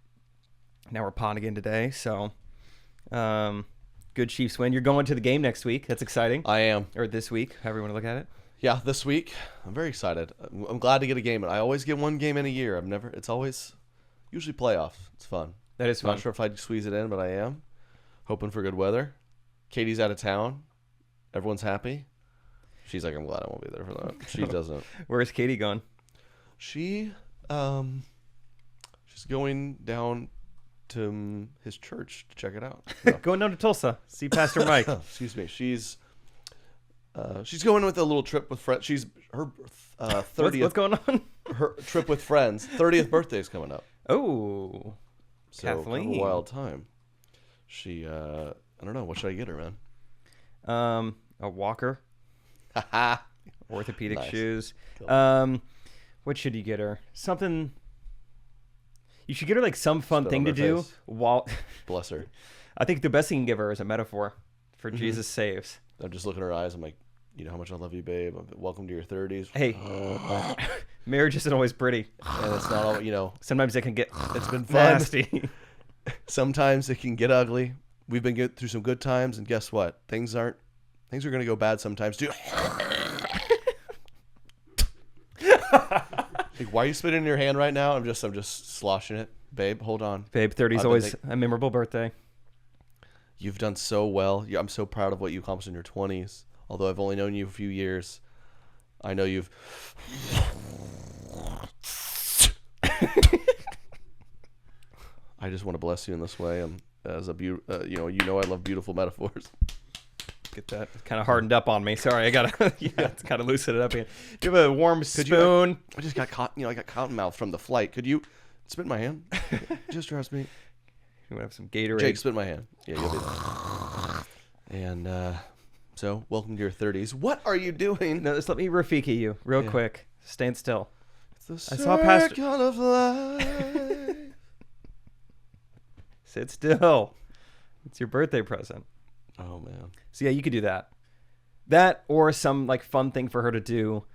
Now we're pawing again today. So good Chiefs win. You're going to the game next week. That's exciting. I am. Or this week, however you want to look at it. Yeah, this week. I'm very excited. I'm glad to get a game. I always get one game in a year. It's always usually playoffs. It's fun. That is I'm fun. not sure if I'd squeeze it in, but I am. Hoping for good weather. Katie's out of town. Everyone's happy. She's like, I'm glad I won't be there for that. She doesn't. Where's Katie going? She's going down to his church to check it out. No. Going down to Tulsa. See Pastor Mike. Excuse me. She's going with a little trip with friends. She's her 30th. What's going on? Her trip with friends. 30th birthday is coming up. Oh, So kind Kathleen. of a wild time. She I don't know. What should I get her, man? A walker. Orthopedic Nice. shoes. What should you get her? Something. You should get her like some fun Spit thing on to her do face. while. Bless her. I think the best thing you can give her is a metaphor for Jesus saves. I just look in her eyes. I'm like, You know how much I love you, babe. Welcome to your 30s. Hey, marriage isn't always pretty. And it's not all, you know. Sometimes it can get It's been fun. nasty. Sometimes it can get ugly. We've been through some good times, and guess what? Things are going to go bad sometimes too. Like, why are you spitting in your hand right now? I'm just sloshing it, babe. Hold on, Babe, 30 is always a memorable birthday. You've done so well. I'm so proud of what you accomplished in your 20s. Although I've only known you a few years, I know you've. I just want to bless you in this way. As a you know I love beautiful metaphors. Get that kind of hardened up on me. Sorry, I gotta kind of loosen it up again. Do you have a warm spoon? I just got caught. I got cotton mouth from the flight. Could you spit in my hand? Just trust me. You want to have some Gatorade? Jake, spit in my hand. Yeah, you'll be there. And so, welcome to your 30s. What are you doing? No, just let me Rafiki you real quick. Stand still. It's the I saw Pastor. circle of life. Sit still. It's your birthday present. Oh man. So yeah, you could do that. That or some like fun thing for her to do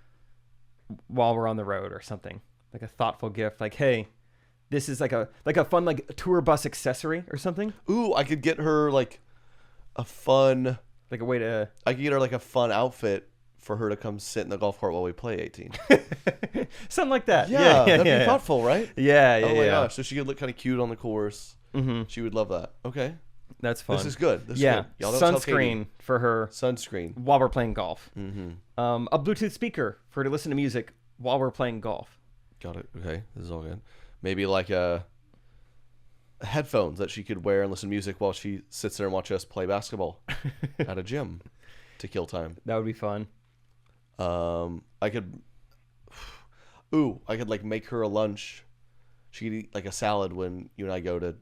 while we're on the road or something. Like a thoughtful gift. Like, hey, this is like a fun like tour bus accessory or something. Ooh, I could get her like a fun. Like a way to. I could get her like a fun outfit for her to come sit in the golf cart while we play 18. Something like that. Yeah, that'd be thoughtful, right? Yeah, yeah. Oh my gosh, so she could look kind of cute on the course. Mm-hmm. She would love that. Okay, that's fun. this is good. This is yeah, good. Y'all don't tell Katie. sunscreen for her Sunscreen. while we're playing golf. Mm-hmm. A Bluetooth speaker for her to listen to music while we're playing golf. Got it. Okay, this is all good. Maybe like headphones that she could wear and listen to music while she sits there and watches us play basketball at a gym to kill time. That would be fun. I could like make her a lunch. She could eat like a salad when you and I go to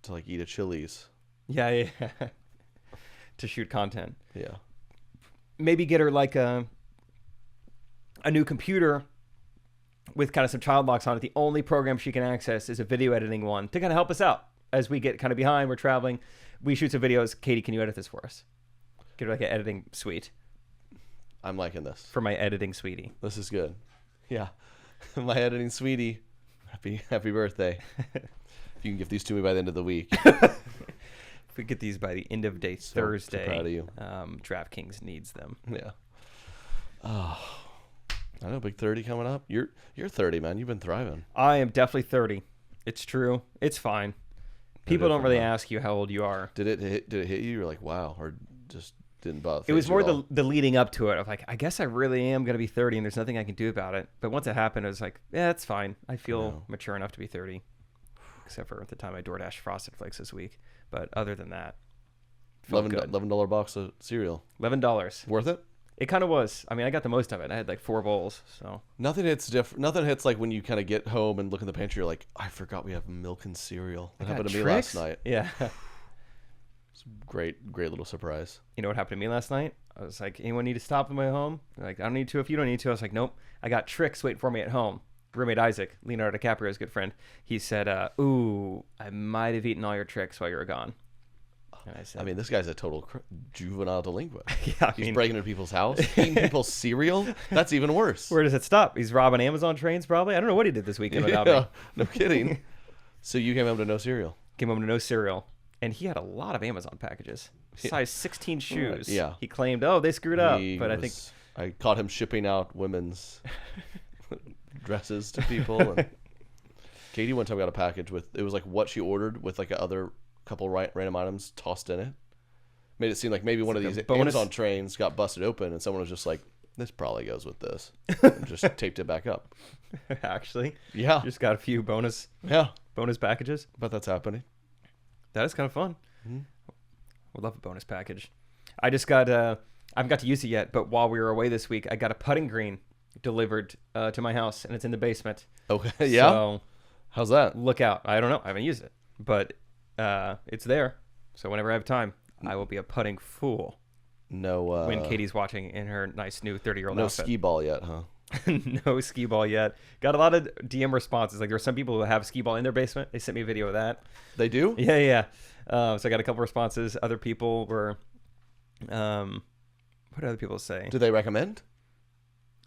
like eat at Chili's. Yeah. To shoot content. Yeah. Maybe get her like a new computer with kind of some child locks on it. The only program she can access is a video editing one to kind of help us out as we get kind of behind. We're traveling. We shoot some videos. Katie, can you edit this for us? Get her like an editing suite. I'm liking this. For my editing sweetie. This is good. Yeah. My editing sweetie. Happy birthday. If you can give these to me by the end of the week. If we get these by the end of day Thursday, so proud of you. DraftKings needs them. Yeah. Oh, I know, big 30 coming up. You're 30, man. You've been thriving. I am definitely 30. It's true. It's fine. People don't really ask you how old you are. Did it hit you? You're like, wow, or just didn't bother? It was more the leading up to it. Of like, I guess I really am gonna be 30, and there's nothing I can do about it. But once it happened, it was like, yeah, it's fine. I feel mature enough to be 30, except for at the time I DoorDash Frosted Flakes this week. But other than that, $11 box of cereal. $11. Worth it? It kind of was. I mean, I got the most of it. I had like 4 bowls, so Nothing hits different. Nothing hits like when you kind of get home and look in the pantry. You're like, I forgot we have milk and cereal. That happened to me last night. Yeah. It's a great little surprise. You know what happened to me last night? I was like, anyone need to stop on my way home? They're like, I don't need to if you don't need to. I was like, nope. I got tricks waiting for me at home. Roommate Isaac, Leonardo DiCaprio's good friend, he said, ooh, I might have eaten all your tricks while you were gone. And I said, I mean, this guy's a total juvenile delinquent. yeah, He's breaking into people's house, eating people's cereal. That's even worse. where does it stop? He's robbing Amazon trains probably? I don't know what he did this weekend without me. No kidding. So you came home to no cereal. Came home to no cereal. And he had a lot of Amazon packages. Size 16 shoes. Yeah. He claimed, they screwed up. But I think I caught him shipping out women's dresses to people. And Katie one time got a package with, it was like what she ordered with like a other couple random items tossed in it. Made it seem like maybe one of these Amazon trains got busted open and someone was just like, this probably goes with this. And just taped it back up. actually, Yeah. just got a few bonus packages. But that's happening. That is kind of fun. Mm-hmm. Would love a bonus package. I just got, I haven't got to use it yet, but while we were away this week, I got a putting green delivered to my house, and it's in the basement. Okay, yeah. So how's that? look out. I don't know. I haven't used it, but it's there. So whenever I have time, I will be a putting fool No. when Katie's watching in her nice new 30-year-old no outfit. skee ball yet, huh? No skee ball yet. Got a lot of DM responses. Like there are some people who have skee ball in their basement. They sent me a video of that. They do? Yeah. So I got a couple responses. Other people were, what what do other people say? Do they recommend?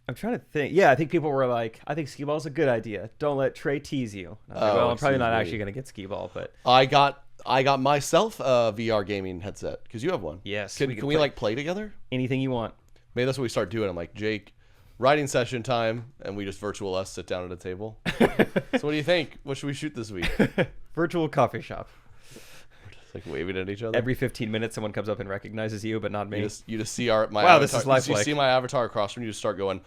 I'm trying to think. Yeah, I think people were like, I think skee ball is a good idea. Don't let Trey tease you. I was like, well, I'm probably not actually going to get skee ball, but I got myself a VR gaming headset because you have one. yes. Can we like play together? anything you want. Maybe that's what we start doing. I'm like, Jake, writing session time, and we just virtual us sit down at a table. So what do you think? What should we shoot this week? Virtual coffee shop. Just like waving at each other. Every 15 minutes, someone comes up and recognizes you, but not me. You just see my Wow, avatar. this is lifelike. You see my avatar across from you, just start going.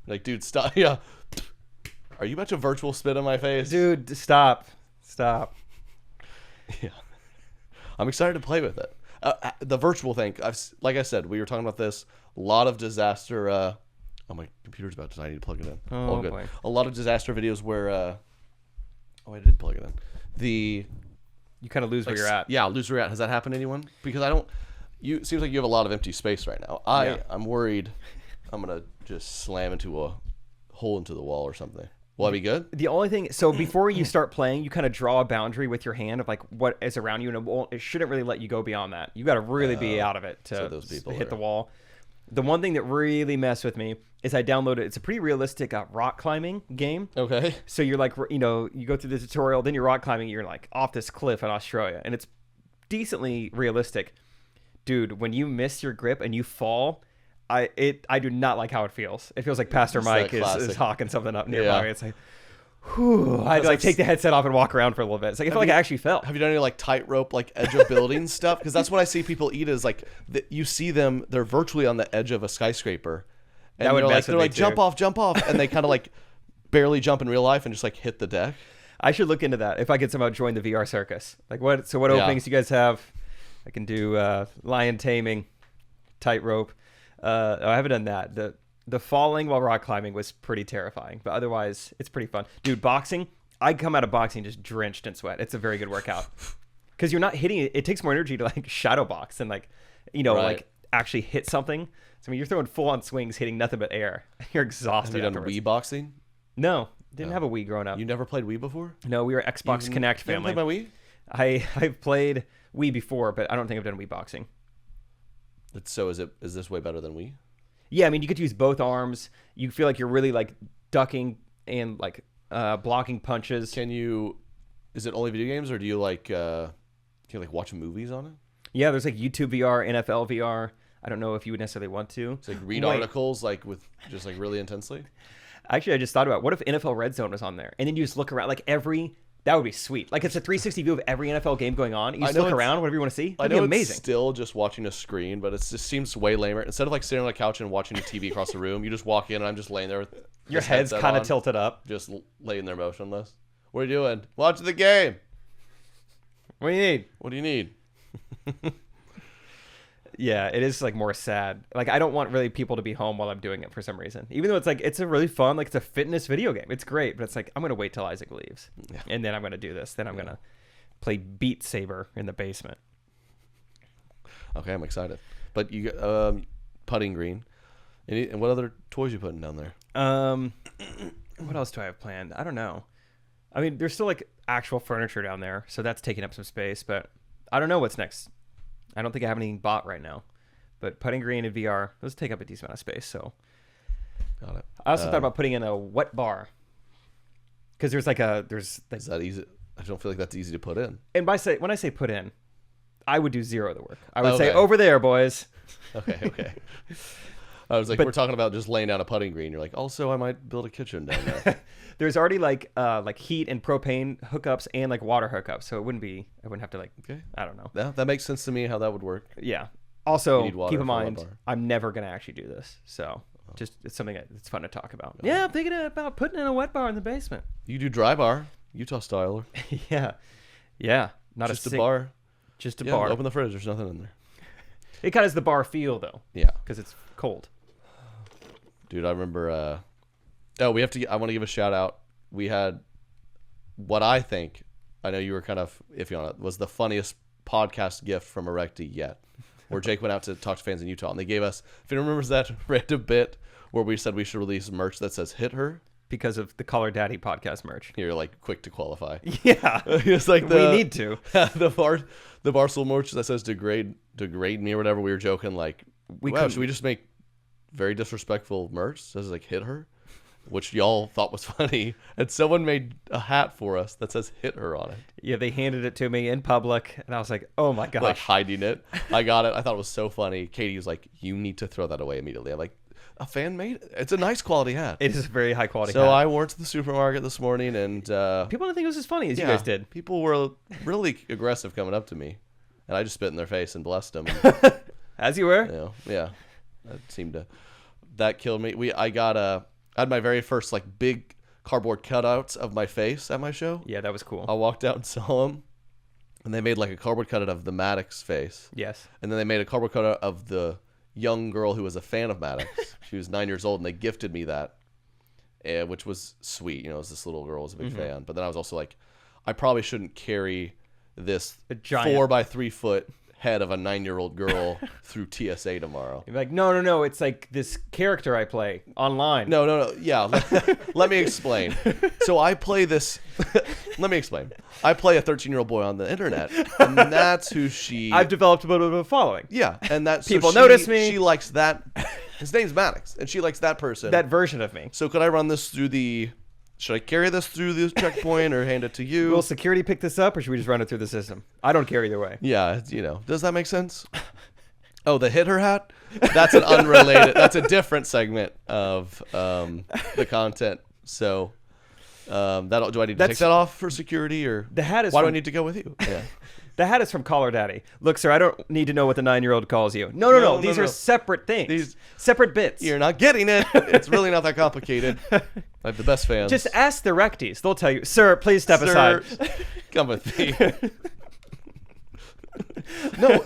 Like, dude, stop. Yeah. Are you about to virtual spit on my face? Dude, stop. Yeah. I'm excited to play with it. The virtual thing. Like I said, we were talking about this. A lot of disaster. Oh, my computer's about to die. I need to plug it in. Oh, All good. boy. A lot of disaster videos where. Oh, I did plug it in. You kind of lose where you're at. Yeah, lose where you're at. Has that happened to anyone? Because I don't. It seems like you have a lot of empty space right now. I'm worried. I'm gonna just slam into a hole into the wall or something. Will that be good? The only thing, so before you start playing, you kind of draw a boundary with your hand of like what is around you, and it shouldn't really let you go beyond that. You got to really be out of it to those people hit the wall. The one thing that really messed with me is I downloaded. It's a pretty realistic rock climbing game. Okay. So you're like, you go through the tutorial, then you're rock climbing. You're like off this cliff in Australia, and it's decently realistic. Dude, when you miss your grip and you fall, I do not like how it feels. It feels like Pastor Mike is hawking something up nearby. Yeah. It's like, whew. I had to like take the headset off and walk around for a little bit. It's like I feel like I actually fell. Have you done any like tightrope, like edge of building stuff? Because that's what I see people eat is like you see them, they're virtually on the edge of a skyscraper, and they're like jump off, and they kind of like barely jump in real life and just like hit the deck. I should look into that if I could somehow join the VR circus. Like what? So what openings do you guys have? I can do lion taming, tightrope. I haven't done that. The falling while rock climbing was pretty terrifying, but otherwise it's pretty fun. Dude, boxing, I come out of boxing just drenched in sweat. It's a very good workout because you're not hitting it. It takes more energy to like shadow box and like, like actually hit something. So I mean, you're throwing full on swings, hitting nothing but air. You're exhausted. Have you done Wii boxing? No, didn't have a Wii growing up. You never played Wii before? No, we were Xbox Connect family. You never played my Wii? I've played Wii before, but I don't think I've done Wii boxing. So is this way better than Wii? Yeah, I mean, you get to use both arms. You feel like you're really like ducking and like blocking punches. Is it only video games, or do you like can you like watch movies on it? Yeah, there's like YouTube VR, NFL VR. I don't know if you would necessarily want to. It's like read articles like with just like really intensely. Actually, I just thought about what if NFL Red Zone was on there, and then you just look around like that would be sweet. Like it's a 360 view of every NFL game going on. You just look around, whatever you want to see. That'd be amazing. It's still just watching a screen, but it just seems way lamer. Instead of like sitting on the couch and watching a TV across the room, you just walk in and I'm just laying there with your head's kind of tilted up, just laying there motionless. What are you doing? Watching the game. What do you need? What do you need? Yeah, it is like more sad. Like I don't want really people to be home while I'm doing it for some reason. Even though it's like it's a really fun, like it's a fitness video game. It's great, but it's like I'm gonna wait till Isaac leaves, and then I'm gonna do this. Then I'm gonna play Beat Saber in the basement. Okay, I'm excited. But you putting green. And what other toys you putting down there? What else do I have planned? I don't know. I mean, there's still like actual furniture down there, so that's taking up some space. But I don't know what's next. I don't think I have anything bought right now, but putting green and VR, those take up a decent amount of space. So, got it. I also thought about putting in a wet bar because there's like is that easy? I don't feel like that's easy to put in. And when I say put in, I would do zero of the work. I would say over there, boys. Okay. I was like, we're talking about just laying down a putting green. You're like, also, I might build a kitchen down there. There's already like heat and propane hookups and like water hookups, so I wouldn't have to like. Okay. I don't know. Yeah, that makes sense to me how that would work. Yeah. Also, keep in mind, I'm never gonna actually do this, so just it's something that's fun to talk about. Yeah, I'm thinking about putting in a wet bar in the basement. You do dry bar, Utah style. Yeah. Not just a bar. Just a bar. Open the fridge. There's nothing in there. It kind of has the bar feel though. Yeah. Because it's cold. Dude, I remember. I want to give a shout out. We had what I think, I know you were kind of iffy on it, was the funniest podcast gift from Erecti yet, where Jake went out to talk to fans in Utah, and they gave us, if anyone remembers that random bit where we said we should release merch that says "Hit Her." Because of the Call Her Daddy podcast merch. You're like quick to qualify. Yeah. It's like we need to. the Barstool merch that says degrade degrade me or whatever. We were joking like, wow, should we just make very disrespectful merch? Says like hit her, which y'all thought was funny, and someone made a hat for us that says hit her on it. Yeah, they handed it to me in public, and I was like, oh my gosh. Like hiding it. I got it. I thought it was so funny. Katie was like, you need to throw that away immediately. I'm like, a fan made it? It's a nice quality hat. It is a very high quality So hat. I wore it to the supermarket this morning, and People didn't think it was as funny as you guys did. People were really aggressive coming up to me, and I just spit in their face and blessed them. As you were. Yeah, that killed me. I had my very first like big cardboard cutouts of my face at my show. Yeah, that was cool. I walked out and saw them, and they made like a cardboard cutout of the Maddox face. Yes. And then they made a cardboard cutout of the young girl who was a fan of Maddox. She was 9 years old, and they gifted me that, which was sweet. You know, as this little girl was a big fan. But then I was also like, I probably shouldn't carry this A giant 4 by 3 foot head of a 9-year-old girl through TSA tomorrow. You're like, no. It's like this character I play online. No. Yeah, let me explain. So I play this. Let me explain. I play a 13-year-old boy on the internet, and that's who she. I've developed a bit of a following. Yeah, and that's People notice me. She likes that. His name's Maddox, and she likes that person. That version of me. So could I run this through the? Should I carry this through the checkpoint or hand it to you? Will security pick this up, or should we just run it through the system? I don't care either way. Yeah, does that make sense? Oh, the hit her hat? That's an unrelated. That's a different segment of the content. So, do I need to take that off for security, or the hat is? Why do I need to go with you? Yeah. The hat is from Caller Daddy. Look, sir, I don't need to know what the 9-year-old calls you. No. These are separate things. Separate bits. You're not getting it. It's really not that complicated. I have the best fans. Just ask the recties. They'll tell you, sir, please step aside. Come with me. No,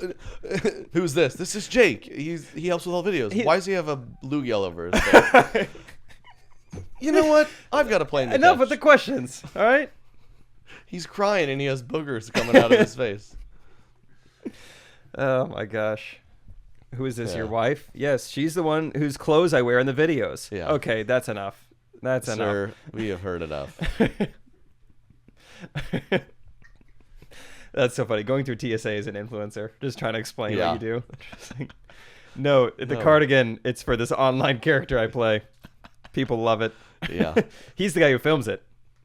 who's this? This is Jake. He helps with all videos. Why does he have a loogie all over his face? You know what? I've got a plane to Enough catch. with the questions, all right? He's crying and he has boogers coming out of his face. Oh my gosh. Who is this? Yeah. Your wife? Yes, she's the one whose clothes I wear in the videos. Yeah. Okay, that's enough. That's enough. Sir, we have heard enough. That's so funny. Going through TSA as an influencer, just trying to explain Yeah. what you do. Just like, no, the cardigan, it's for this online character I play. People love it. Yeah. He's the guy who films it.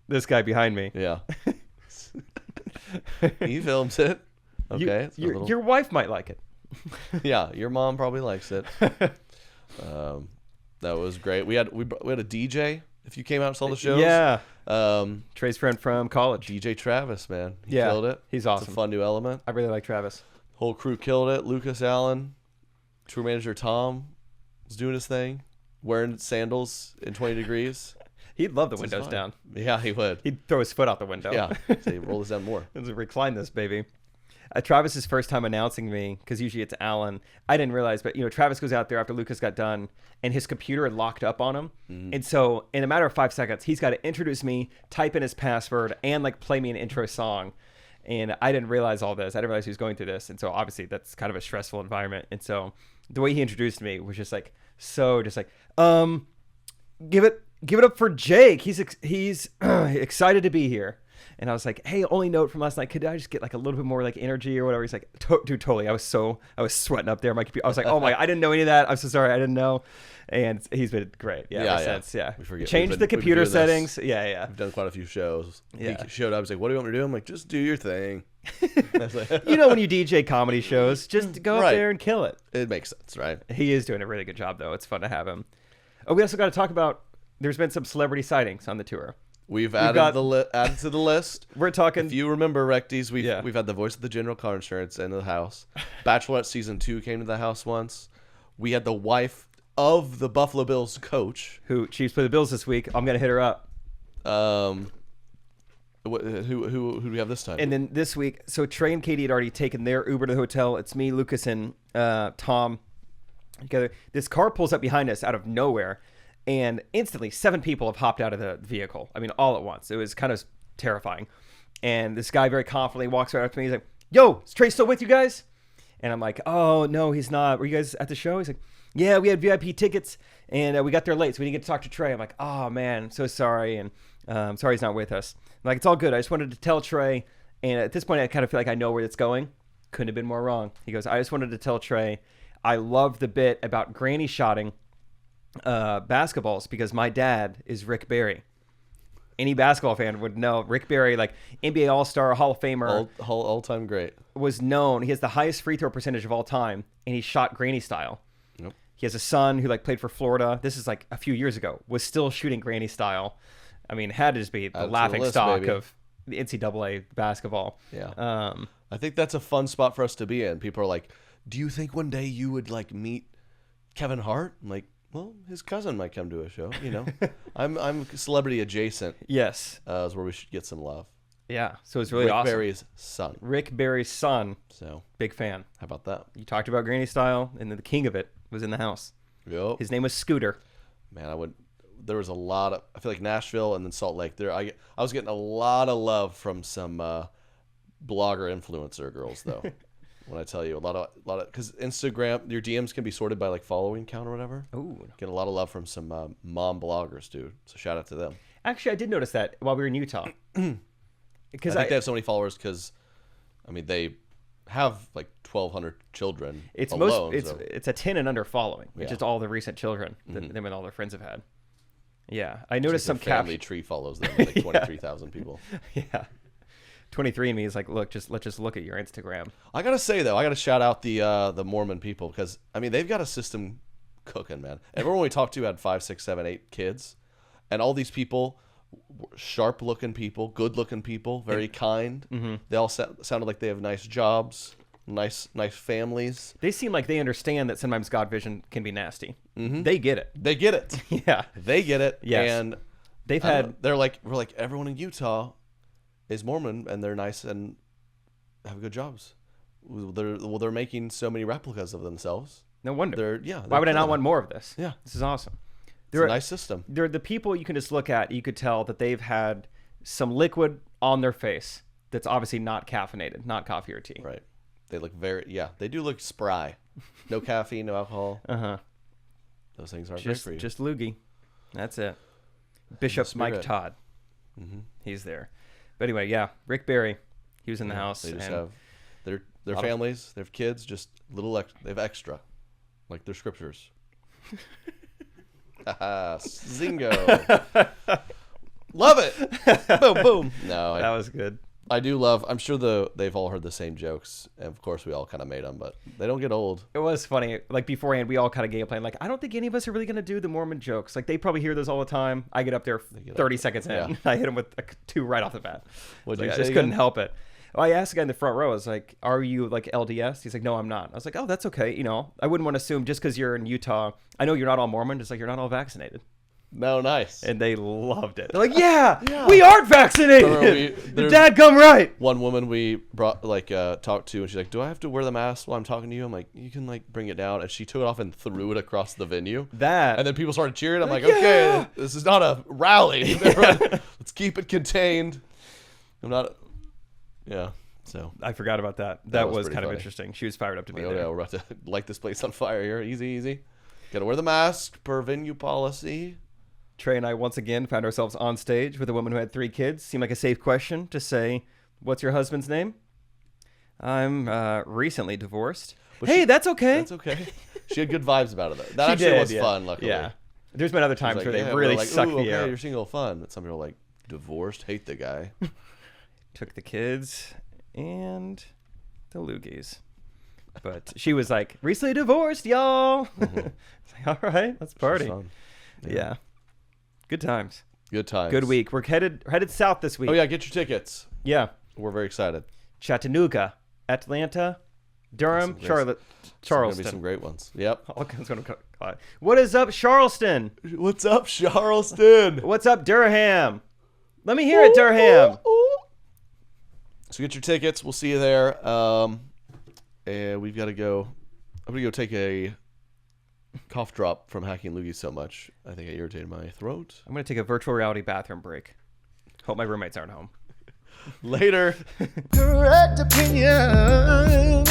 This guy behind me. Yeah. He films it. Okay. Your wife might like it. Yeah, your mom probably likes it. That was great. We had a DJ. If you came out and saw the shows, Yeah. Um, Trey's friend from college. DJ Travis, man, he Yeah, killed it. he's It's awesome. a fun new element. I really like Travis. Whole crew killed it. Lucas Allen, tour manager Tom, was doing his thing, wearing sandals in 20 degrees. He'd love the It's windows fine. down. Yeah, he would. He'd throw his foot out the window. Yeah, say roll this down more. Let's recline this, baby. Travis's first time announcing me, because usually it's Alan. I didn't realize, but Travis goes out there after Lucas got done, and his computer had locked up on him. And so, in a matter of 5 seconds, he's got to introduce me, type in his password, and like play me an intro song. And I didn't realize all this. I didn't realize he was going through this. And so, obviously, that's kind of a stressful environment. And so, the way he introduced me was just like give it up for Jake. He's excited to be here. And I was like, hey, only note from last night, could I just get like a little bit more like energy or whatever? He's like, dude, totally. I was sweating up there. My computer. I was like, oh my, I didn't know any of that. I'm so sorry. I didn't know. And he's been great. Yeah, ever since. Yeah. We forget. Changed the computer settings. Yeah. We've done quite a few shows. Yeah. He showed up. He's like, what do you want me to do? I'm like, just do your thing. I was like, When you DJ comedy shows, just go up Right. there and kill it. it makes sense, right? He is doing a really good job, though. It's fun to have him. Oh, we also got to talk about, there's been some celebrity sightings on the tour. We've added added to the list. We're talking. If you remember, Recties, we've Yeah. had the voice of the General Car Insurance in the house. Bachelorette season 2 came to the house once. We had the wife of the Buffalo Bills coach. Who Chiefs play the Bills this week. I'm gonna hit her up. Who do we have this time? And then this week, so Trey and Katie had already taken their Uber to the hotel. It's me, Lucas, and Tom together. This car pulls up behind us out of nowhere, and instantly 7 people have hopped out of the vehicle. I mean, all at once. It was kind of terrifying. And this guy very confidently walks right up to me. He's like, yo, is Trey still with you guys? And I'm like, oh, no, he's not. Were you guys at the show? He's like, yeah, we had VIP tickets, and we got there late, so we didn't get to talk to Trey. I'm like, oh, man, I'm so sorry, and I'm sorry he's not with us. I'm like, it's all good. I just wanted to tell Trey, and at this point, I kind of feel like I know where it's going, couldn't have been more wrong. He goes, I just wanted to tell Trey, I love the bit about granny shotting basketballs because my dad is Rick Barry. Any basketball fan would know Rick Barry, like NBA All-Star, Hall of Famer. All-time great. Was known. He has the highest free throw percentage of all time, and he shot granny style. Yep. He has a son who like played for Florida. This is like a few years ago. Was still shooting granny style. I mean, had to just be the laughing stock of the NCAA basketball. Yeah. I think that's a fun spot for us to be in. People are like, do you think one day you would like meet Kevin Hart? I'm like, well, his cousin might come to a show, you know. I'm celebrity adjacent. Yes. Is where we should get some love. Yeah. So it's really Rick awesome. Barry's son. Rick Barry's son. So big fan. How about that? You talked about granny style, and the king of it was in the house. Yep. His name was Scooter. Man, there was a lot of, I feel like Nashville and then Salt Lake. I was getting a lot of love from some blogger influencer girls though. When I tell you a lot of, because Instagram, your DMs can be sorted by like following count or whatever. Ooh. Get a lot of love from some mom bloggers, dude. So shout out to them. Actually, I did notice that while we were in Utah. Because I think they have so many followers because, I mean, they have like 1,200 children. It's alone, it's a 10 and under following, which Yeah. is all the recent children that them and all their friends have had. Yeah, I It's noticed like some their family tree follows them. Like 23,000 people. Yeah, 23andMe is like, look, let's just look at your Instagram. I gotta say though, I gotta shout out the Mormon people because I mean they've got a system cooking, man. Everyone we talked to had 5, 6, 7, 8 kids, and all these people, sharp-looking people, good-looking people, very kind. Mm-hmm. They all sounded like they have nice jobs, nice families. They seem like they understand that sometimes God vision can be nasty. Mm-hmm. They get it. They get it. Yeah, they get it. Yes. And they've had. We're like everyone in Utah is Mormon and they're nice and have good jobs. They're making so many replicas of themselves. No wonder. Why would I not want more of this? Yeah, this is awesome. It's a nice system. They're the people you can just look at. You could tell that they've had some liquid on their face that's obviously not caffeinated, not coffee or tea. Right. They look they do look spry. No caffeine, no alcohol. Uh-huh. Those things aren't great for you. Just loogie. That's it. Bishop Mike Todd. Mm-hmm. He's there. But anyway, yeah, Rick Barry. He was in the house. They just have their families, they have kids, just they have extra. Like their scriptures. Zingo. Love it. Boom, boom. No, that was good. I do love. I'm sure they've all heard the same jokes, and of course we all kind of made them, but they don't get old. It was funny. Like beforehand, we all kind of game plan. Like I don't think any of us are really gonna do the Mormon jokes. Like they probably hear those all the time. I get up there 30 seconds in, Yeah. I hit them with 2 right off the bat. What'd you I say just couldn't help it. Well, I asked the guy in the front row. I was like, "Are you like LDS?" He's like, "No, I'm not." I was like, "Oh, that's okay. You know, I wouldn't want to assume just because you're in Utah. I know you're not all Mormon, just like you're not all vaccinated." No, nice. And they loved it. They're like, yeah, we aren't vaccinated. The dad come right. One woman we brought talked to, and she's like, "Do I have to wear the mask while I'm talking to you?" I'm like, "You can like bring it down." And she took it off and threw it across the venue. And then people started cheering. I'm like, okay, this is not a rally. Let's keep it contained. I'm not. Yeah. So I forgot about that. That was kind of funny. interesting. She was fired up to be like, there. Yeah, we're about to light this place on fire here. Easy. Got to wear the mask per venue policy. Trey and I once again found ourselves on stage with a woman who had 3 kids. Seemed like a safe question to say, "What's your husband's name?" "I'm recently divorced." That's okay. That's okay. She had good vibes about it, though. That actually was fun, luckily. Yeah. There's been other times like, where they really like, sucked ooh, the air. You're single, fun. But some people are like, divorced, hate the guy. Took the kids and the loogies. But she was like, recently divorced, y'all. Mm-hmm. It's like, all right, let's party. Yeah. Good times. Good times. Good week. We're headed south this week. Oh, yeah, get your tickets. Yeah. We're very excited. Chattanooga, Atlanta, Durham, Charlotte, Charleston. There's going to be some great ones. Yep. All kinds of What is up, Charleston? What's up, Charleston? What's up, Durham? Let me hear it, Durham. So get your tickets. We'll see you there. And we've got to go. I'm going to go take a cough drop from hacking loogies so much. I think it irritated my throat. I'm going to take a virtual reality bathroom break. Hope my roommates aren't home. Later. Correct opinion.